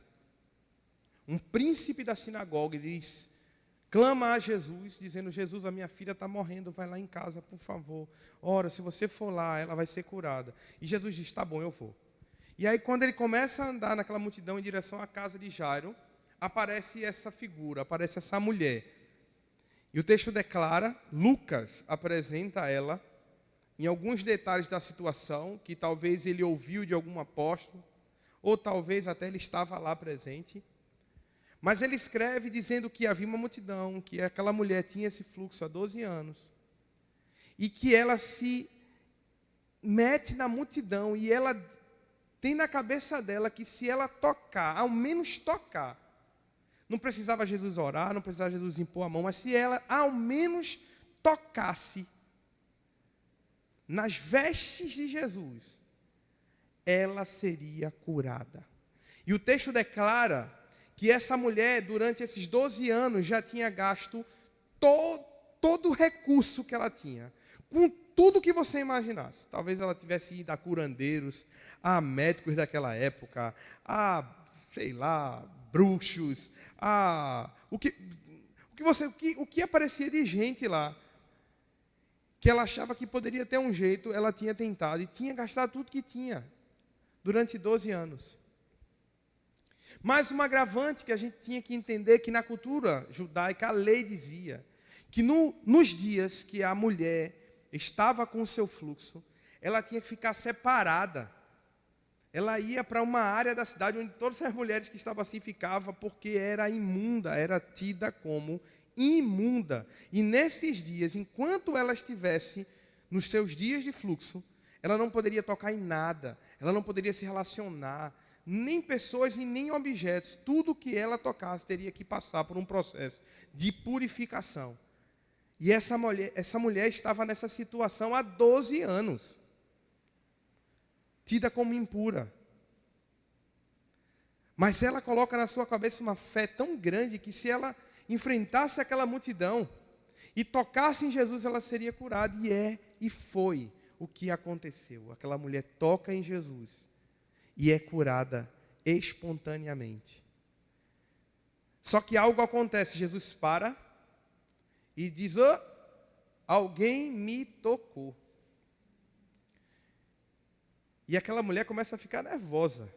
um príncipe da sinagoga, e diz, clama a Jesus, dizendo, Jesus, a minha filha está morrendo, vai lá em casa, por favor. Ora, se você for lá, ela vai ser curada. E Jesus diz, tá bom, eu vou. E aí, quando ele começa a andar naquela multidão em direção à casa de Jairo, aparece essa figura, aparece essa mulher. E o texto declara, Lucas apresenta ela, em alguns detalhes da situação, que talvez ele ouviu de algum apóstolo, ou talvez até ele estava lá presente. Mas ele escreve dizendo que havia uma multidão, que aquela mulher tinha esse fluxo há 12 anos, e que ela se mete na multidão, e ela tem na cabeça dela que se ela tocar, ao menos tocar, não precisava Jesus orar, não precisava Jesus impor a mão, mas se ela ao menos tocasse nas vestes de Jesus, ela seria curada. E o texto declara que essa mulher, durante esses 12 anos, já tinha gasto todo o recurso que ela tinha, com tudo que você imaginasse. Talvez ela tivesse ido a curandeiros, a médicos daquela época, a, sei lá, bruxos, o que aparecia de gente lá, que ela achava que poderia ter um jeito, ela tinha tentado e tinha gastado tudo que tinha, durante 12 anos. Mas um agravante que a gente tinha que entender, que na cultura judaica a lei dizia que nos dias que a mulher estava com o seu fluxo, ela tinha que ficar separada. Ela ia para uma área da cidade onde todas as mulheres que estavam assim ficavam, porque era imunda, era tida como imunda. E nesses dias, enquanto ela estivesse nos seus dias de fluxo, ela não poderia tocar em nada, ela não poderia se relacionar, nem pessoas e nem objetos. Tudo que ela tocasse teria que passar por um processo de purificação. E essa mulher estava nessa situação há 12 anos, tida como impura. Mas ela coloca na sua cabeça uma fé tão grande que se ela enfrentasse aquela multidão e tocasse em Jesus, ela seria curada. E foi o que aconteceu. Aquela mulher toca em Jesus e é curada espontaneamente. Só que algo acontece. Jesus para e diz, alguém me tocou. E aquela mulher começa a ficar nervosa.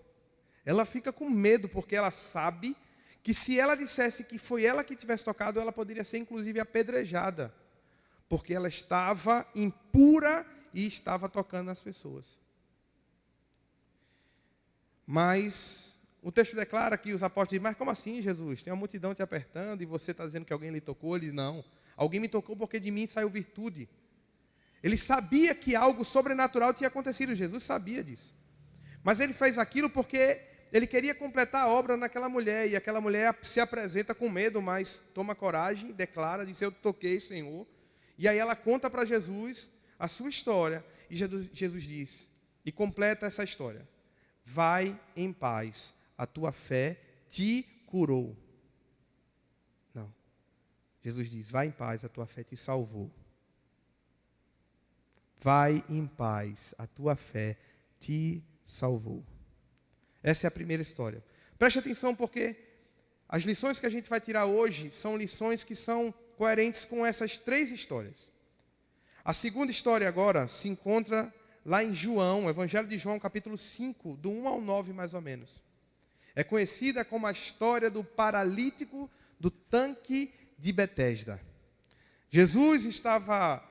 Ela fica com medo, porque ela sabe que se ela dissesse que foi ela que tivesse tocado, ela poderia ser inclusive apedrejada, porque ela estava impura e estava tocando nas pessoas. Mas o texto declara que os apóstolos dizem, mas como assim, Jesus? Tem uma multidão te apertando e você está dizendo que alguém lhe tocou? Ele diz, não, alguém me tocou porque de mim saiu virtude. Ele sabia que algo sobrenatural tinha acontecido, Jesus sabia disso. Mas ele fez aquilo porque ele queria completar a obra naquela mulher, e aquela mulher se apresenta com medo, mas toma coragem, declara, diz, eu toquei, Senhor. E aí ela conta para Jesus a sua história, e Jesus diz, e completa essa história: vai em paz, a tua fé te curou. Não. Jesus diz, vai em paz, a tua fé te salvou. Vai em paz, a tua fé te salvou. Essa é a primeira história. Preste atenção, porque as lições que a gente vai tirar hoje são lições que são coerentes com essas 3 histórias. A segunda história agora se encontra lá em João, Evangelho de João, capítulo 5, do 1 ao 9 mais ou menos. É conhecida como a história do paralítico do tanque de Betesda. Jesus estava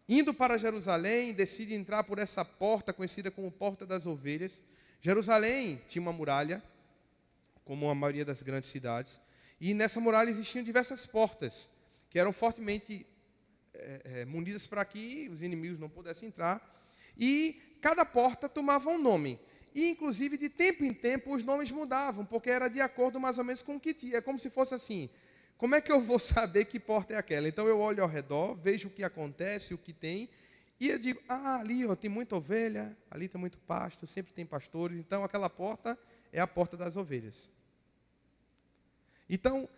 indo para Jerusalém, decide entrar por essa porta, conhecida como Porta das Ovelhas. Jerusalém tinha uma muralha, como a maioria das grandes cidades, e nessa muralha existiam diversas portas, que eram fortemente munidas para que os inimigos não pudessem entrar, e cada porta tomava um nome. E, inclusive, de tempo em tempo, os nomes mudavam, porque era de acordo mais ou menos com o que tinha. É como se fosse assim: como é que eu vou saber que porta é aquela? Então, eu olho ao redor, vejo o que acontece, o que tem, e eu digo, ali tem muita ovelha, ali tem muito pasto, sempre tem pastores, então aquela porta é a porta das ovelhas. Então,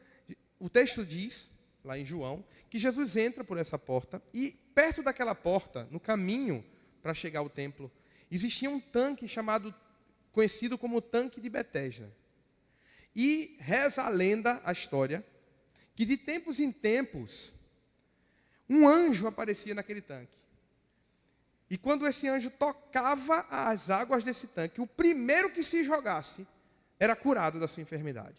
o texto diz, lá em João, que Jesus entra por essa porta, e perto daquela porta, no caminho para chegar ao templo, existia um tanque conhecido como tanque de Betesda. E reza a lenda, a história, que de tempos em tempos, um anjo aparecia naquele tanque. E quando esse anjo tocava as águas desse tanque, o primeiro que se jogasse era curado da sua enfermidade.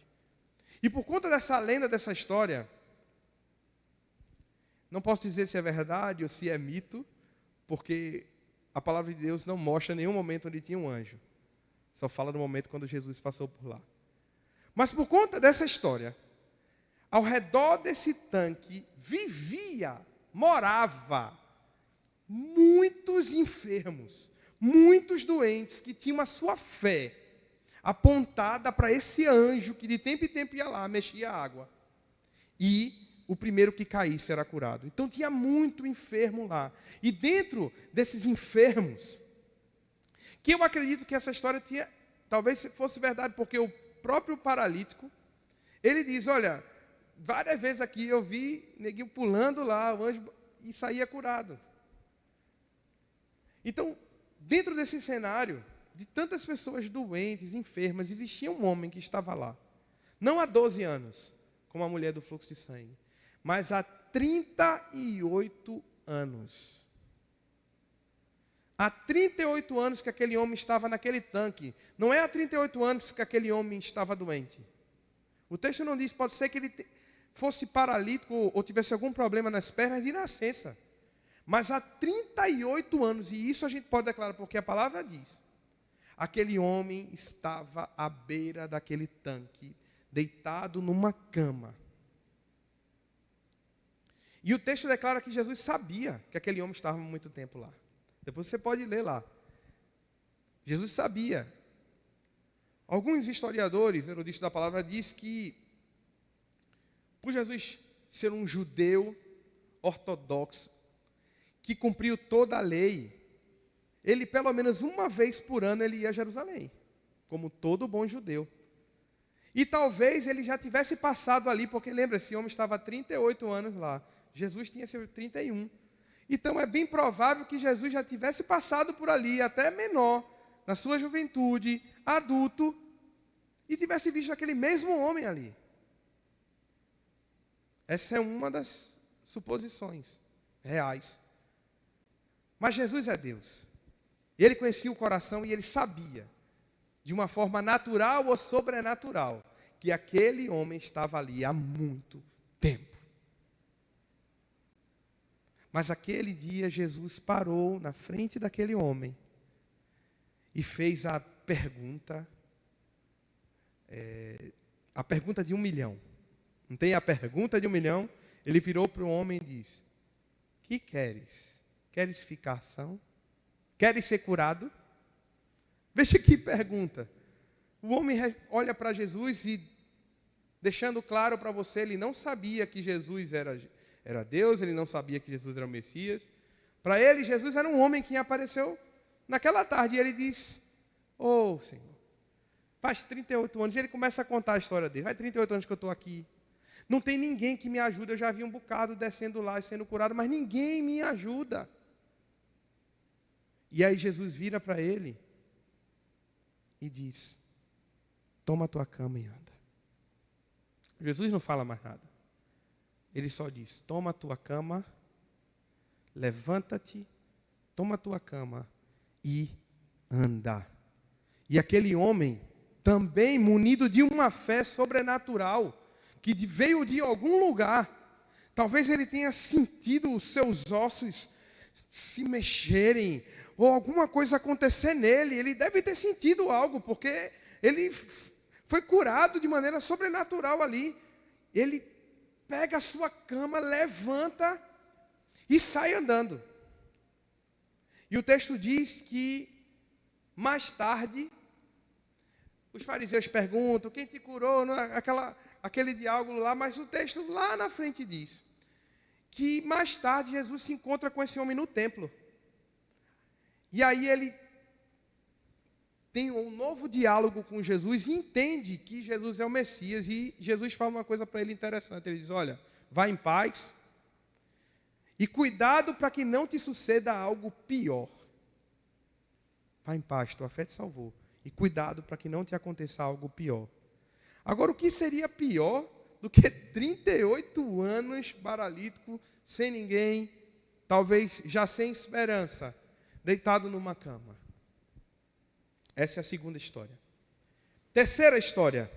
E por conta dessa lenda, dessa história, não posso dizer se é verdade ou se é mito, porque a palavra de Deus não mostra nenhum momento onde tinha um anjo. Só fala no momento quando Jesus passou por lá. Mas por conta dessa história, ao redor desse tanque morava muitos enfermos, muitos doentes que tinham a sua fé apontada para esse anjo que de tempo em tempo ia lá, mexia a água. E o primeiro que caísse era curado. Então tinha muito enfermo lá. E dentro desses enfermos, que eu acredito que essa história talvez fosse verdade, porque o próprio paralítico, ele diz, olha, várias vezes aqui eu vi neguinho pulando lá, o anjo, e saía curado. Então, dentro desse cenário, de tantas pessoas doentes, enfermas, existia um homem que estava lá. Não há 12 anos, como a mulher do fluxo de sangue, mas há 38 anos. Há 38 anos que aquele homem estava naquele tanque. Não é há 38 anos que aquele homem estava doente. O texto não diz, pode ser que ele fosse paralítico ou tivesse algum problema nas pernas de nascença. Mas há 38 anos, e isso a gente pode declarar, porque a palavra diz, aquele homem estava à beira daquele tanque, deitado numa cama. E o texto declara que Jesus sabia que aquele homem estava há muito tempo lá. Depois você pode ler lá. Jesus sabia. Alguns historiadores, eruditos da palavra, diz que, por Jesus ser um judeu ortodoxo, que cumpriu toda a lei, ele pelo menos uma vez por ano ele ia a Jerusalém, como todo bom judeu. E talvez ele já tivesse passado ali, porque lembra, esse homem estava há 38 anos lá, Jesus tinha seus 31. Então é bem provável que Jesus já tivesse passado por ali, até menor, na sua juventude, adulto, e tivesse visto aquele mesmo homem ali. Essa é uma das suposições reais. Mas Jesus é Deus. Ele conhecia o coração e ele sabia, de uma forma natural ou sobrenatural, que aquele homem estava ali há muito tempo. Mas aquele dia Jesus parou na frente daquele homem e fez a pergunta de 1 milhão. Não tem a pergunta de 1 milhão? Ele virou para o homem e disse, que queres? Queres ficar são? Queres ser curado? Veja que pergunta. O homem olha para Jesus e, deixando claro para você, ele não sabia que Jesus era Deus, ele não sabia que Jesus era o Messias. Para ele, Jesus era um homem que apareceu naquela tarde. E ele diz, ô Senhor, faz 38 anos. E ele começa a contar a história dele. Faz 38 anos que eu estou aqui. Não tem ninguém que me ajude. Eu já vi um bocado descendo lá e sendo curado, mas ninguém me ajuda. E aí Jesus vira para ele e diz, toma a tua cama e anda. Jesus não fala mais nada. Ele só diz, toma a tua cama, levanta-te, toma a tua cama e anda. E aquele homem, também munido de uma fé sobrenatural, que veio de algum lugar, talvez ele tenha sentido os seus ossos se mexerem, ou alguma coisa acontecer nele. Ele deve ter sentido algo, porque ele foi curado de maneira sobrenatural ali. Ele pega a sua cama, levanta e sai andando. E o texto diz que, mais tarde, os fariseus perguntam, quem te curou? Aquele diálogo lá, mas o texto lá na frente diz que mais tarde Jesus se encontra com esse homem no templo. E aí ele tem um novo diálogo com Jesus e entende que Jesus é o Messias. E Jesus fala uma coisa para ele interessante. Ele diz, olha, vá em paz e cuidado para que não te suceda algo pior. Vá em paz, tua fé te salvou. E cuidado para que não te aconteça algo pior. Agora, o que seria pior do que 38 anos paralítico, sem ninguém, talvez já sem esperança, deitado numa cama? Essa é a segunda história. Terceira história.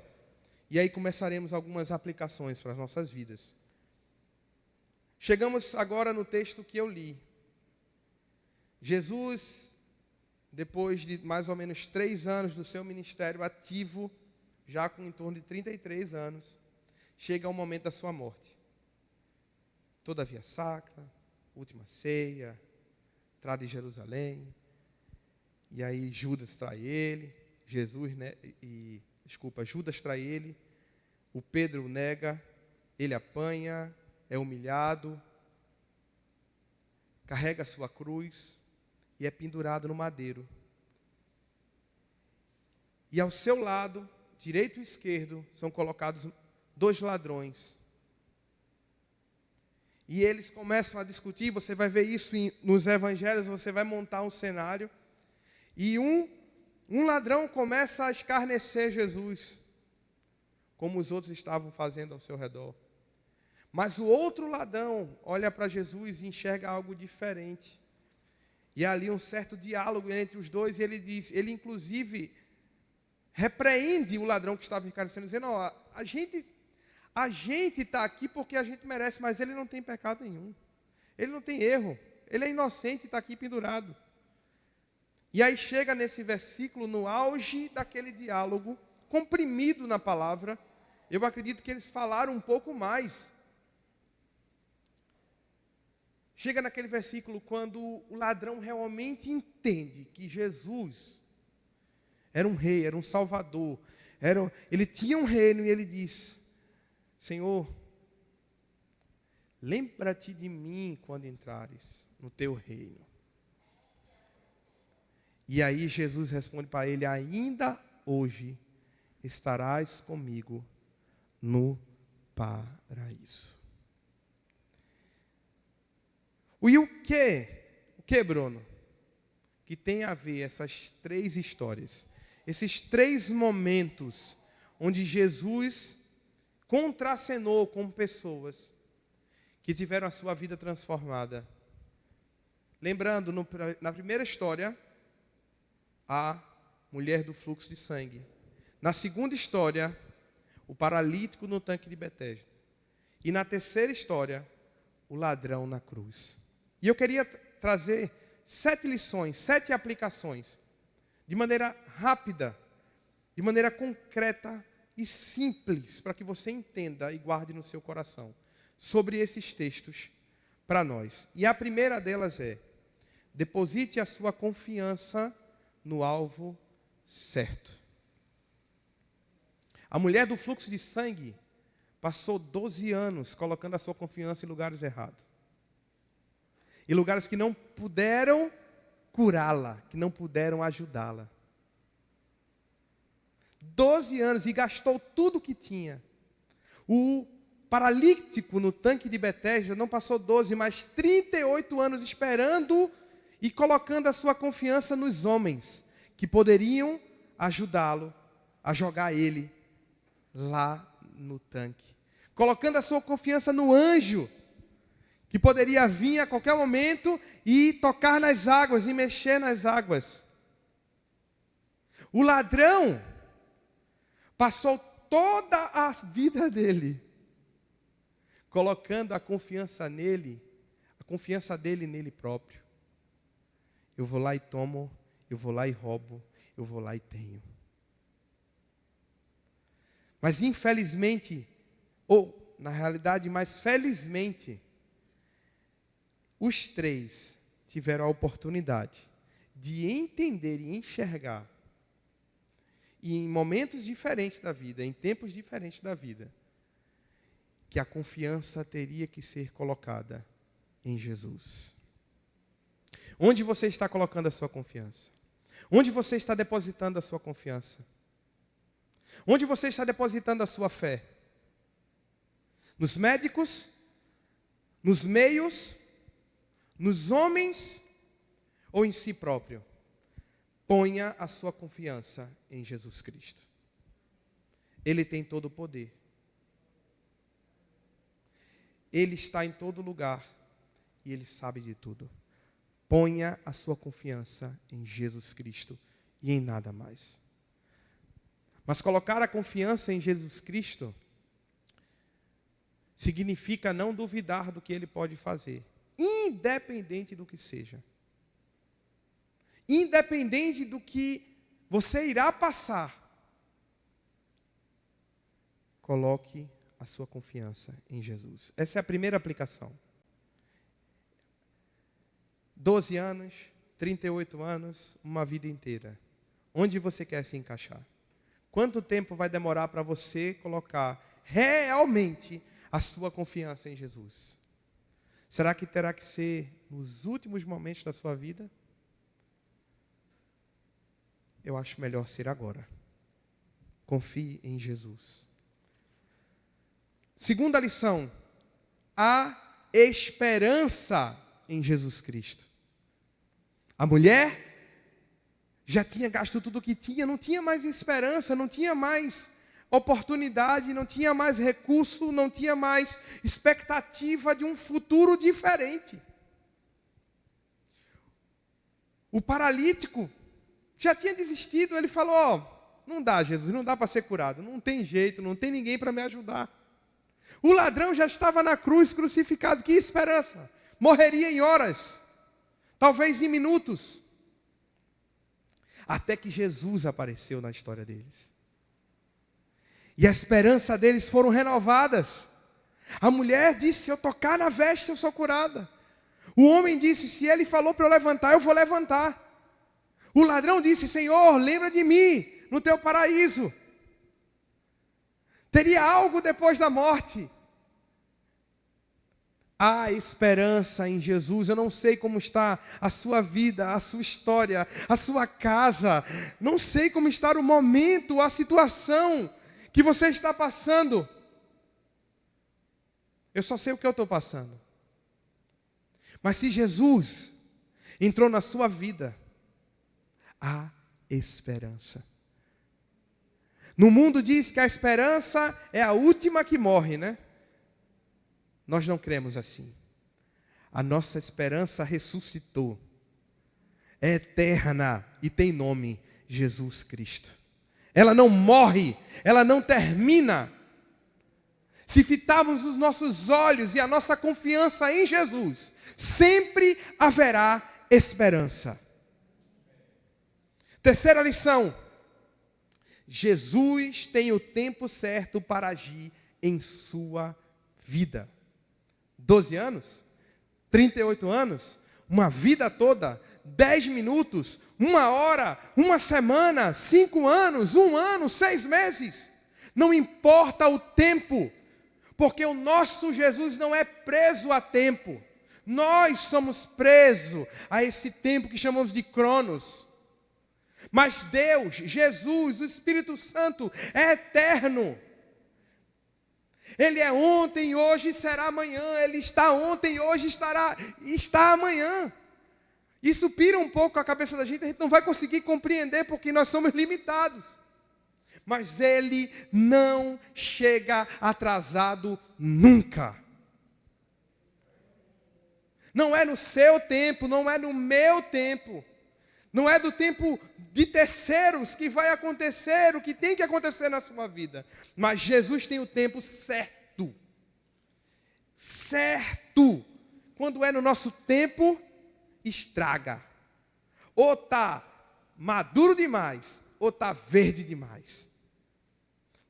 E aí começaremos algumas aplicações para as nossas vidas. Chegamos agora no texto que eu li. Jesus, depois de mais ou menos 3 anos do seu ministério ativo, já com em torno de 33 anos, chega ao momento da sua morte. Toda a via sacra, última ceia, entrada em Jerusalém. E aí Judas trai ele, Judas trai ele, o Pedro nega, ele apanha, é humilhado, carrega a sua cruz e é pendurado no madeiro. E ao seu lado, direito e esquerdo, são colocados 2 ladrões. E eles começam a discutir, você vai ver isso nos evangelhos, você vai montar um cenário. E um ladrão começa a escarnecer Jesus, como os outros estavam fazendo ao seu redor. Mas o outro ladrão olha para Jesus e enxerga algo diferente. E há ali um certo diálogo entre os dois, e ele inclusive repreende o ladrão que estava escarnecendo, dizendo, a gente está aqui porque a gente merece, mas ele não tem pecado nenhum. Ele não tem erro. Ele é inocente e está aqui pendurado. E aí chega nesse versículo, no auge daquele diálogo, comprimido na palavra, eu acredito que eles falaram um pouco mais. Chega naquele versículo quando o ladrão realmente entende que Jesus era um rei, era um salvador, ele tinha um reino, e ele diz, Senhor, lembra-te de mim quando entrares no teu reino. E aí Jesus responde para ele, ainda hoje estarás comigo no paraíso. E o que, Bruno? Que tem a ver essas 3 histórias, esses 3 momentos onde Jesus contracenou com pessoas que tiveram a sua vida transformada. Lembrando, na primeira história, a mulher do fluxo de sangue. Na segunda história, o paralítico no tanque de Betesda. E na terceira história, o ladrão na cruz. E eu queria trazer 7 lições, 7 aplicações, de maneira rápida, de maneira concreta e simples, para que você entenda e guarde no seu coração, sobre esses textos para nós. E a primeira delas é, deposite a sua confiança no alvo certo. A mulher do fluxo de sangue passou 12 anos colocando a sua confiança em lugares errados. Em lugares que não puderam curá-la, que não puderam ajudá-la. 12 anos e gastou tudo que tinha. O paralítico no tanque de Betesda não passou 12, mas 38 anos esperando e colocando a sua confiança nos homens, que poderiam ajudá-lo a jogar ele lá no tanque. Colocando a sua confiança no anjo, que poderia vir a qualquer momento e tocar nas águas, e mexer nas águas. O ladrão passou toda a vida dele colocando a confiança nele, a confiança dele nele próprio. Eu vou lá e tomo, eu vou lá e roubo, eu vou lá e tenho. Mas infelizmente, ou na realidade, mais felizmente, os três tiveram a oportunidade de entender e enxergar, e em momentos diferentes da vida, em tempos diferentes da vida, que a confiança teria que ser colocada em Jesus. Onde você está colocando a sua confiança? Onde você está depositando a sua confiança? Onde você está depositando a sua fé? Nos médicos? Nos meios? Nos homens? Ou em si próprio? Ponha a sua confiança em Jesus Cristo. Ele tem todo o poder. Ele está em todo lugar e Ele sabe de tudo. Ponha a sua confiança em Jesus Cristo e em nada mais. Mas colocar a confiança em Jesus Cristo significa não duvidar do que Ele pode fazer, independente do que seja. Independente do que você irá passar, coloque a sua confiança em Jesus. Essa é a primeira aplicação. 12 anos, 38 anos, uma vida inteira. Onde você quer se encaixar? Quanto tempo vai demorar para você colocar realmente a sua confiança em Jesus? Será que terá que ser nos últimos momentos da sua vida? Eu acho melhor ser agora. Confie em Jesus. Segunda lição, a esperança em Jesus Cristo. A mulher já tinha gasto tudo o que tinha, não tinha mais esperança, não tinha mais oportunidade, não tinha mais recurso, não tinha mais expectativa de um futuro diferente. O paralítico já tinha desistido, ele falou, não dá, Jesus, não dá para ser curado, não tem jeito, não tem ninguém para me ajudar. O ladrão já estava na cruz, crucificado, que esperança, morreria em horas, talvez em minutos, até que Jesus apareceu na história deles. E a esperança deles foram renovadas. A mulher disse, se eu tocar na veste, eu sou curada. O homem disse, se ele falou para eu levantar, eu vou levantar. O ladrão disse, Senhor, lembra de mim no teu paraíso. Teria algo depois da morte. Há esperança em Jesus. Eu não sei como está a sua vida, a sua história, a sua casa. Não sei como está o momento, a situação que você está passando. Eu só sei o que eu estou passando. Mas se Jesus entrou na sua vida, há esperança. No mundo diz que a esperança é a última que morre, né? Nós não cremos assim. A nossa esperança ressuscitou. É eterna e tem nome, Jesus Cristo. Ela não morre, ela não termina. Se fitarmos os nossos olhos e a nossa confiança em Jesus, sempre haverá esperança. Terceira lição. Jesus tem o tempo certo para agir em sua vida. 12 anos? 38 anos? Uma vida toda? 10 minutos? 1 hora? 1 semana? 5 anos? 1 ano? 6 meses? Não importa o tempo, porque o nosso Jesus não é preso a tempo. Nós somos presos a esse tempo que chamamos de Cronos. Mas Deus, Jesus, o Espírito Santo é eterno. Ele é ontem, hoje e será amanhã. Ele está ontem, hoje está amanhã. Isso pira um pouco a cabeça da gente, a gente não vai conseguir compreender porque nós somos limitados. Mas Ele não chega atrasado nunca. Não é no seu tempo, não é no meu tempo. Não é do tempo de terceiros que vai acontecer o que tem que acontecer na sua vida. Mas Jesus tem o tempo certo. Certo. Quando é no nosso tempo, estraga. Ou está maduro demais, ou está verde demais.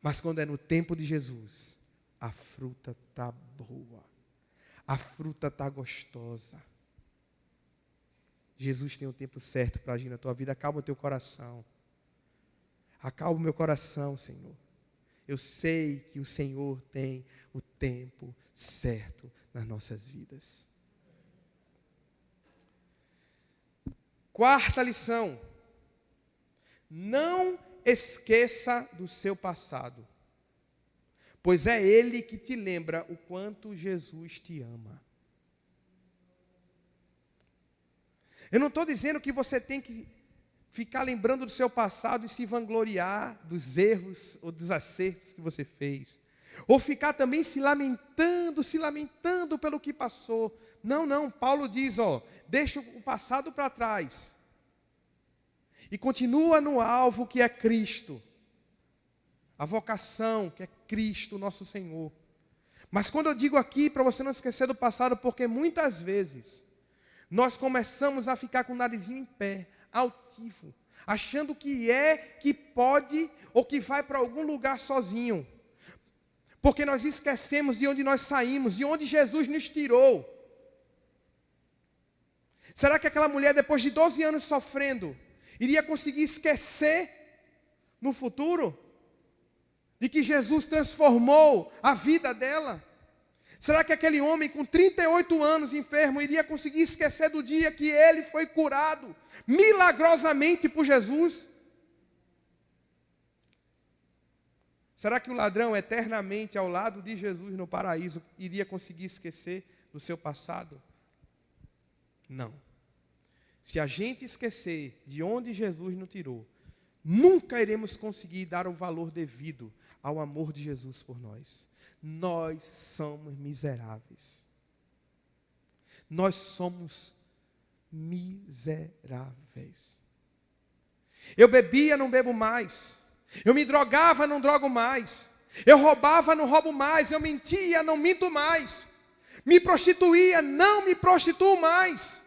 Mas quando é no tempo de Jesus, a fruta está boa. A fruta está gostosa. Jesus tem o tempo certo para agir na tua vida. Acalma o teu coração. Acalma o meu coração, Senhor. Eu sei que o Senhor tem o tempo certo nas nossas vidas. Quarta lição. Não esqueça do seu passado, pois é Ele que te lembra o quanto Jesus te ama. Eu não estou dizendo que você tem que ficar lembrando do seu passado e se vangloriar dos erros ou dos acertos que você fez. Ou ficar também se lamentando pelo que passou. Não. Paulo diz, deixa o passado para trás. E continua no alvo que é Cristo. A vocação que é Cristo, nosso Senhor. Mas quando eu digo aqui, para você não esquecer do passado, porque muitas vezes nós começamos a ficar com o narizinho em pé, altivo, achando que pode ou que vai para algum lugar sozinho. Porque nós esquecemos de onde nós saímos, de onde Jesus nos tirou. Será que aquela mulher, depois de 12 anos sofrendo, iria conseguir esquecer no futuro de que Jesus transformou a vida dela? Será que aquele homem com 38 anos enfermo iria conseguir esquecer do dia que ele foi curado milagrosamente por Jesus? Será que o ladrão eternamente ao lado de Jesus no paraíso iria conseguir esquecer do seu passado? Não. Se a gente esquecer de onde Jesus nos tirou, nunca iremos conseguir dar o valor devido ao amor de Jesus por nós. Nós somos miseráveis. Nós somos miseráveis. Eu bebia, não bebo mais. Eu me drogava, não drogo mais. Eu roubava, não roubo mais. Eu mentia, não minto mais. Me prostituía, não me prostituo mais.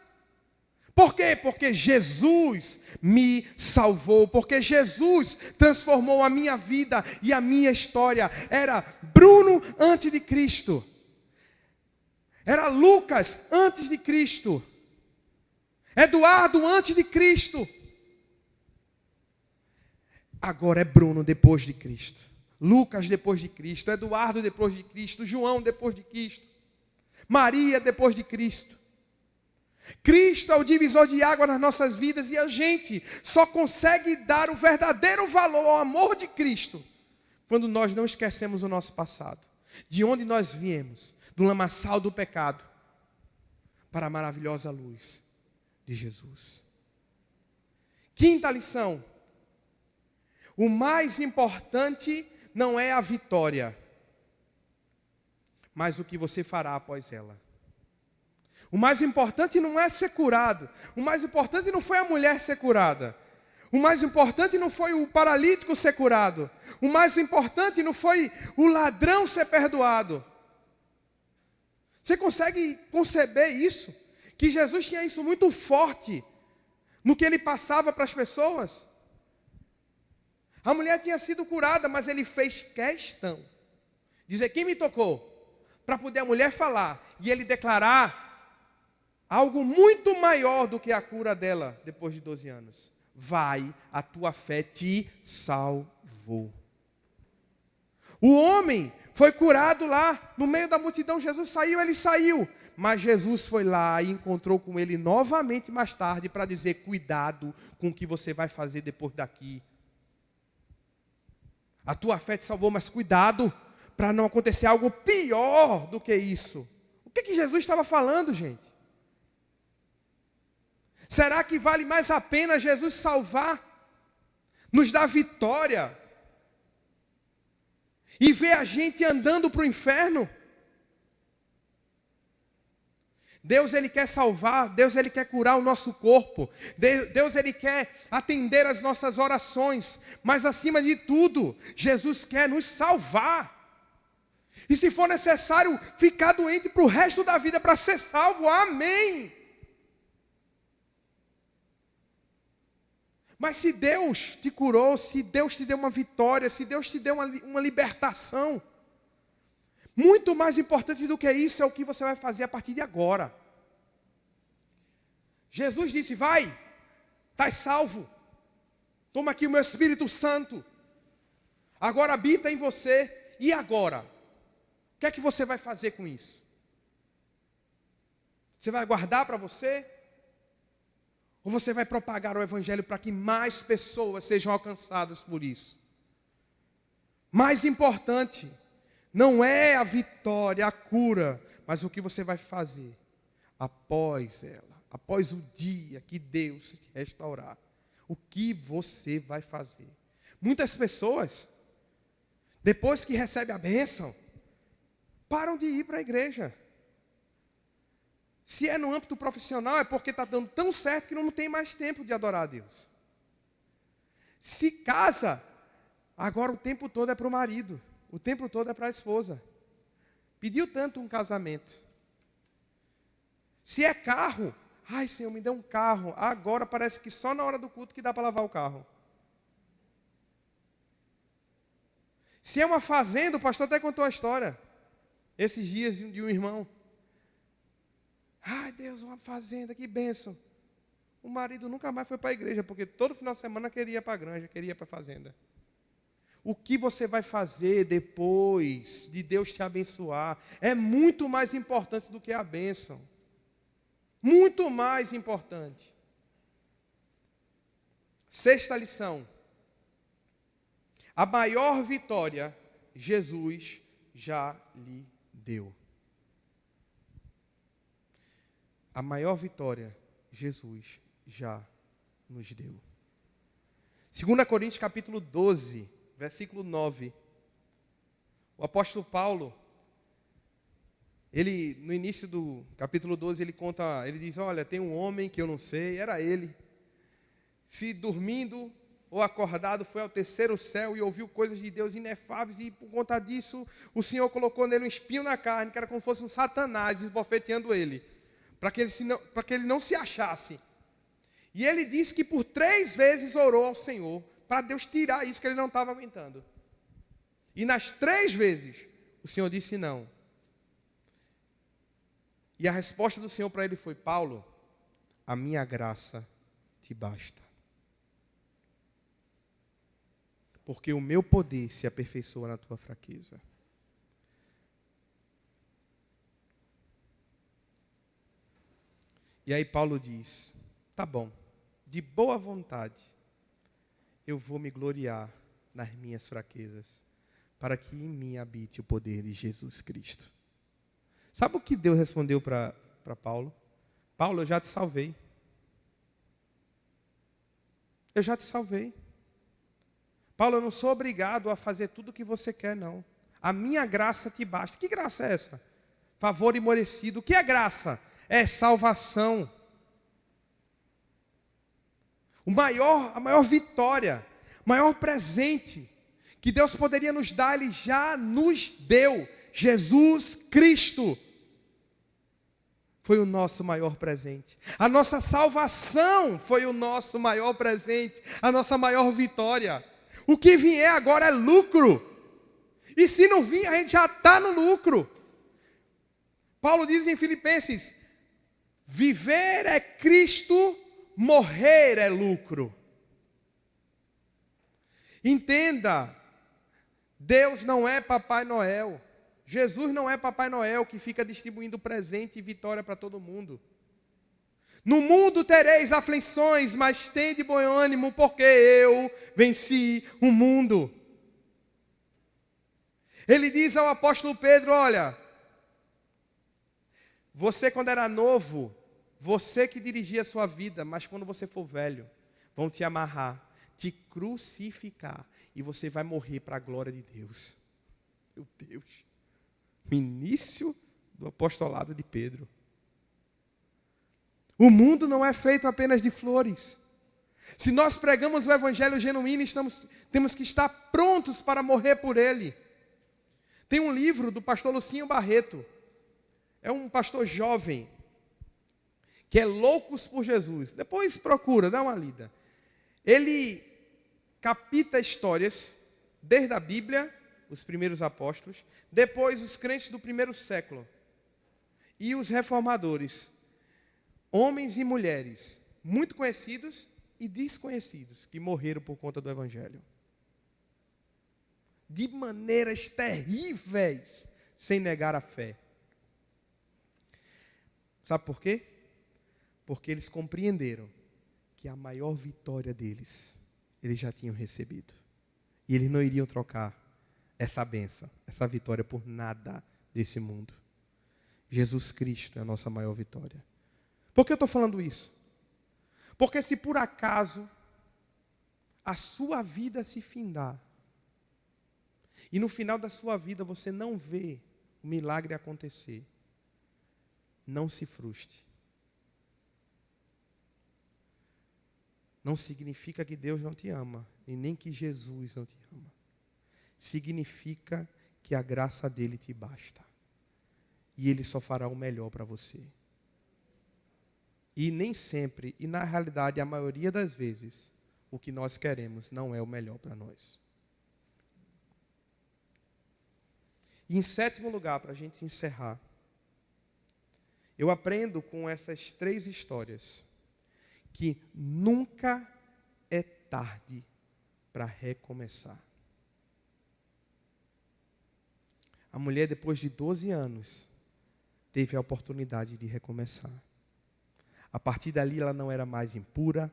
Por quê? Porque Jesus me salvou, porque Jesus transformou a minha vida e a minha história. Era Bruno antes de Cristo. Era Lucas antes de Cristo. Eduardo antes de Cristo. Agora é Bruno depois de Cristo. Lucas depois de Cristo. Eduardo depois de Cristo. João depois de Cristo. Maria depois de Cristo. Cristo é o divisor de água nas nossas vidas e a gente só consegue dar o verdadeiro valor ao amor de Cristo quando nós não esquecemos o nosso passado, de onde nós viemos, do lamaçal do pecado, para a maravilhosa luz de Jesus. Quinta lição: o mais importante não é a vitória, mas o que você fará após ela. O mais importante não é ser curado. O mais importante não foi a mulher ser curada. O mais importante não foi o paralítico ser curado. O mais importante não foi o ladrão ser perdoado. Você consegue conceber isso? Que Jesus tinha isso muito forte no que ele passava para as pessoas? A mulher tinha sido curada, mas ele fez questão de dizer: quem me tocou? Para poder a mulher falar e ele declarar algo muito maior do que a cura dela depois de 12 anos. Vai, a tua fé te salvou. O homem foi curado lá no meio da multidão. Jesus saiu, ele saiu. Mas Jesus foi lá e encontrou com ele novamente mais tarde para dizer: cuidado com o que você vai fazer depois daqui. A tua fé te salvou, mas cuidado para não acontecer algo pior do que isso. O que Jesus estava falando, gente? Será que vale mais a pena Jesus salvar, nos dar vitória, e ver a gente andando para o inferno? Deus, Ele quer salvar, Deus, Ele quer curar o nosso corpo, Deus, Ele quer atender as nossas orações, mas acima de tudo, Jesus quer nos salvar. E se for necessário ficar doente para o resto da vida para ser salvo, amém. Mas se Deus te curou, se Deus te deu uma vitória, se Deus te deu uma libertação, muito mais importante do que isso é o que você vai fazer a partir de agora. Jesus disse: vai, estás salvo, toma aqui o meu Espírito Santo, agora habita em você, e agora? O que é que você vai fazer com isso? Você vai guardar para você? Ou você vai propagar o Evangelho para que mais pessoas sejam alcançadas por isso? Mais importante não é a vitória, a cura, mas o que você vai fazer após ela, após o dia que Deus te restaurar. O que você vai fazer? Muitas pessoas, depois que recebem a bênção, param de ir para a igreja. Se é no âmbito profissional, é porque está dando tão certo que não tem mais tempo de adorar a Deus. Se casa, agora o tempo todo é para o marido, o tempo todo é para a esposa. Pediu tanto um casamento. Se é carro, ai Senhor, me dê um carro. Agora parece que só na hora do culto que dá para lavar o carro. Se é uma fazenda, o pastor até contou a história esses dias de um irmão. Ai Deus, uma fazenda, que bênção. O marido nunca mais foi para a igreja, porque todo final de semana queria ir para a granja, queria ir para a fazenda. O que você vai fazer depois de Deus te abençoar é muito mais importante do que a bênção. Muito mais importante. Sexta lição. A maior vitória Jesus já lhe deu. A maior vitória Jesus já nos deu. 2 Coríntios capítulo 12, versículo 9. O apóstolo Paulo, ele no início do capítulo 12, ele diz: olha, tem um homem que eu não sei, era ele. Se dormindo ou acordado foi ao terceiro céu e ouviu coisas de Deus inefáveis, e por conta disso o Senhor colocou nele um espinho na carne, que era como se fosse um Satanás esbofeteando ele, para que ele não se achasse. E ele disse que por 3 vezes orou ao Senhor para Deus tirar isso que ele não estava aguentando. E nas 3 vezes o Senhor disse não. E a resposta do Senhor para ele foi: Paulo, a minha graça te basta. Porque o meu poder se aperfeiçoa na tua fraqueza. E aí Paulo diz: tá bom, de boa vontade, eu vou me gloriar nas minhas fraquezas, para que em mim habite o poder de Jesus Cristo. Sabe o que Deus respondeu para Paulo? Paulo, eu já te salvei. Eu já te salvei. Paulo, eu não sou obrigado a fazer tudo o que você quer, não. A minha graça te basta. Que graça é essa? Favor imerecido. O que é graça? É salvação. A maior vitória, o maior presente que Deus poderia nos dar, Ele já nos deu. Jesus Cristo foi o nosso maior presente. A nossa salvação foi o nosso maior presente, a nossa maior vitória. O que vier agora é lucro. E se não vir, a gente já está no lucro. Paulo diz em Filipenses: viver é Cristo, morrer é lucro. Entenda, Deus não é Papai Noel. Jesus não é Papai Noel que fica distribuindo presente e vitória para todo mundo. No mundo tereis aflições, mas tende bom ânimo, porque eu venci o mundo. Ele diz ao apóstolo Pedro, olha, você quando era novo, você que dirigia a sua vida, mas quando você for velho, vão te amarrar, te crucificar, e você vai morrer para a glória de Deus. Meu Deus. O início do apostolado de Pedro. O mundo não é feito apenas de flores. Se nós pregamos o evangelho genuíno, temos que estar prontos para morrer por ele. Tem um livro do pastor Lucinho Barreto. É um pastor jovem, que é Loucos por Jesus. Depois procura, dá uma lida. Ele capta histórias, desde a Bíblia, os primeiros apóstolos, depois os crentes do primeiro século, e os reformadores, homens e mulheres, muito conhecidos e desconhecidos, que morreram por conta do Evangelho. De maneiras terríveis, sem negar a fé. Sabe por quê? Porque eles compreenderam que a maior vitória deles, eles já tinham recebido. E eles não iriam trocar essa bênção, essa vitória por nada desse mundo. Jesus Cristo é a nossa maior vitória. Por que eu estou falando isso? Porque se por acaso a sua vida se findar, e no final da sua vida você não vê o milagre acontecer, não se frustre. Não significa que Deus não te ama, e nem que Jesus não te ama. Significa que a graça dele te basta. E ele só fará o melhor para você. E nem sempre, e na realidade, a maioria das vezes, o que nós queremos não é o melhor para nós. E em sétimo lugar, para a gente encerrar, eu aprendo com essas 3 histórias que nunca é tarde para recomeçar. A mulher, depois de 12 anos, teve a oportunidade de recomeçar. A partir dali, ela não era mais impura,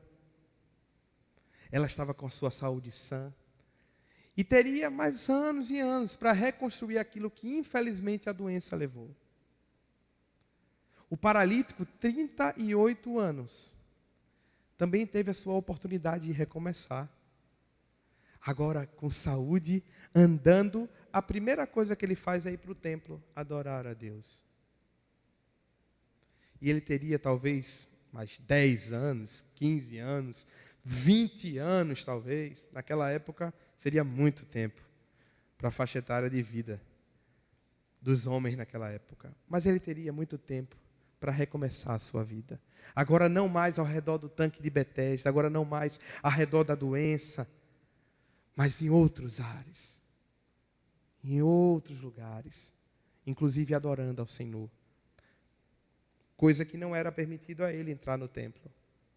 ela estava com a sua saúde sã, e teria mais anos e anos para reconstruir aquilo que, infelizmente, a doença levou. O paralítico, 38 anos, também teve a sua oportunidade de recomeçar. Agora, com saúde, andando, a primeira coisa que ele faz é ir para o templo adorar a Deus. E ele teria talvez mais 10 anos, 15 anos, 20 anos talvez. Naquela época seria muito tempo para a faixa etária de vida dos homens naquela época. Mas ele teria muito tempo para recomeçar a sua vida. Agora não mais ao redor do tanque de Betesda, agora não mais ao redor da doença, mas em outros ares, em outros lugares, inclusive adorando ao Senhor. Coisa que não era permitido a ele entrar no templo,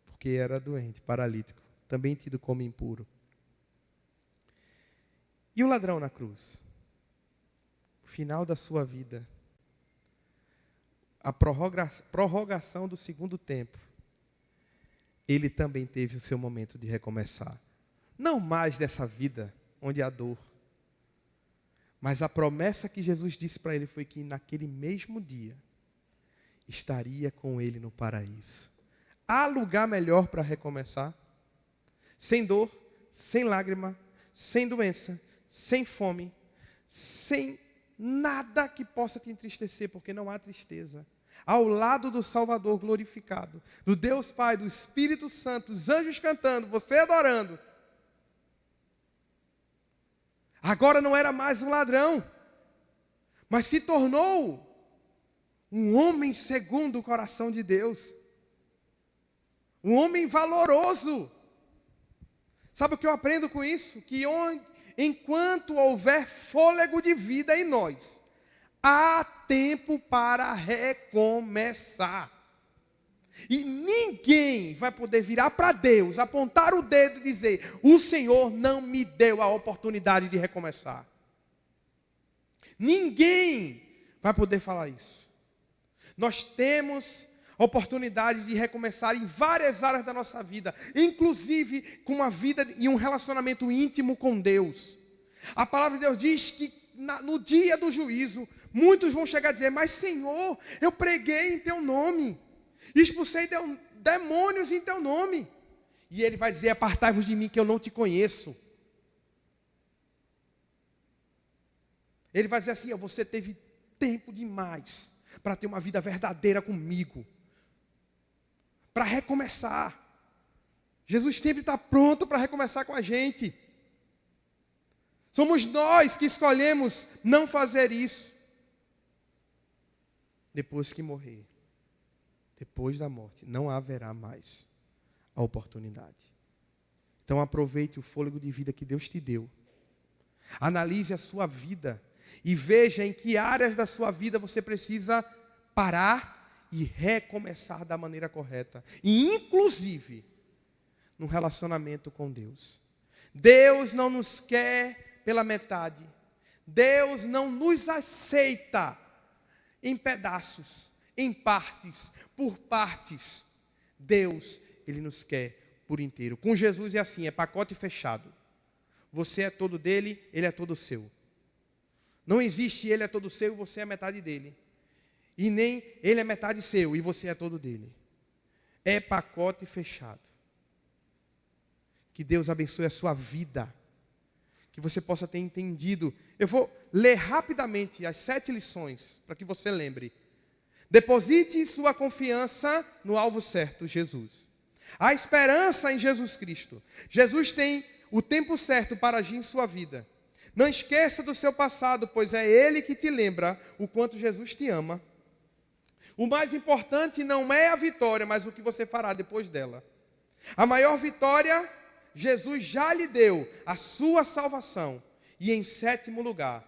porque era doente, paralítico, também tido como impuro. E o ladrão na cruz? O final da sua vida, a prorrogação do segundo tempo, ele também teve o seu momento de recomeçar. Não mais dessa vida onde há dor, mas a promessa que Jesus disse para ele foi que naquele mesmo dia estaria com ele no paraíso. Há lugar melhor para recomeçar? Sem dor, sem lágrima, sem doença, sem fome, sem nada que possa te entristecer, porque não há tristeza. Ao lado do Salvador glorificado, do Deus Pai, do Espírito Santo, os anjos cantando, você adorando. Agora não era mais um ladrão, mas se tornou um homem segundo o coração de Deus. Um homem valoroso. Sabe o que eu aprendo com isso? Que enquanto houver fôlego de vida em nós, há tempo para recomeçar. E ninguém vai poder virar para Deus, apontar o dedo e dizer: o Senhor não me deu a oportunidade de recomeçar. Ninguém vai poder falar isso. Nós temos a oportunidade de recomeçar em várias áreas da nossa vida, inclusive com uma vida e um relacionamento íntimo com Deus. A palavra de Deus diz que no dia do juízo, muitos vão chegar a dizer: mas Senhor, eu preguei em teu nome, expulsei demônios em teu nome. E ele vai dizer: apartai-vos de mim, que eu não te conheço. Ele vai dizer assim: você teve tempo demais para ter uma vida verdadeira comigo, para recomeçar. Jesus sempre está pronto para recomeçar com a gente. Somos nós que escolhemos não fazer isso. Depois que morrer, depois da morte, não haverá mais a oportunidade. Então aproveite o fôlego de vida que Deus te deu. Analise a sua vida e veja em que áreas da sua vida você precisa parar e recomeçar da maneira correta. E inclusive no relacionamento com Deus. Deus não nos quer pela metade. Deus não nos aceita em pedaços, em partes, por partes. Deus, Ele nos quer por inteiro. Com Jesus é assim, é pacote fechado. Você é todo dele, Ele é todo seu. Não existe Ele é todo seu e você é metade dele. E nem Ele é metade seu e você é todo dele. É pacote fechado. Que Deus abençoe a sua vida. Que você possa ter entendido. Eu vou ler rapidamente as 7 lições, para que você lembre. Deposite sua confiança no alvo certo, Jesus. A esperança em Jesus Cristo. Jesus tem o tempo certo para agir em sua vida. Não esqueça do seu passado, pois é Ele que te lembra o quanto Jesus te ama. O mais importante não é a vitória, mas o que você fará depois dela. A maior vitória, Jesus já lhe deu a sua salvação. E em 7º lugar,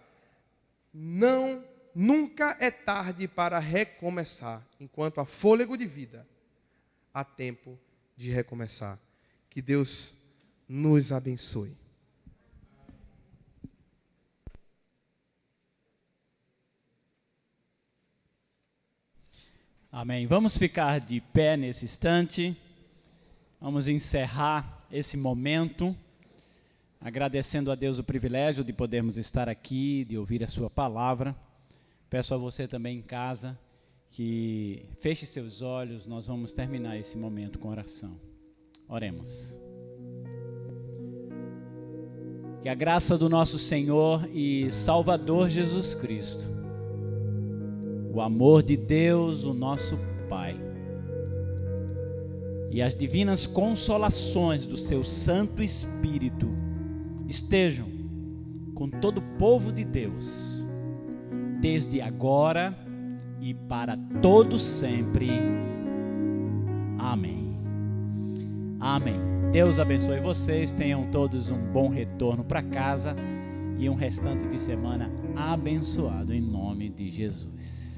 nunca é tarde para recomeçar. Enquanto há fôlego de vida, há tempo de recomeçar. Que Deus nos abençoe. Amém. Vamos ficar de pé nesse instante. Vamos encerrar esse momento, agradecendo a Deus o privilégio de podermos estar aqui, de ouvir a sua palavra. Peço a você também em casa que feche seus olhos. Nós vamos terminar esse momento com oração. Oremos. Que a graça do nosso Senhor e Salvador Jesus Cristo, o amor de Deus, o nosso Pai, e as divinas consolações do seu Santo Espírito estejam com todo o povo de Deus, desde agora e para todo sempre. Amém. Amém. Deus abençoe vocês, tenham todos um bom retorno para casa e um restante de semana abençoado em nome de Jesus.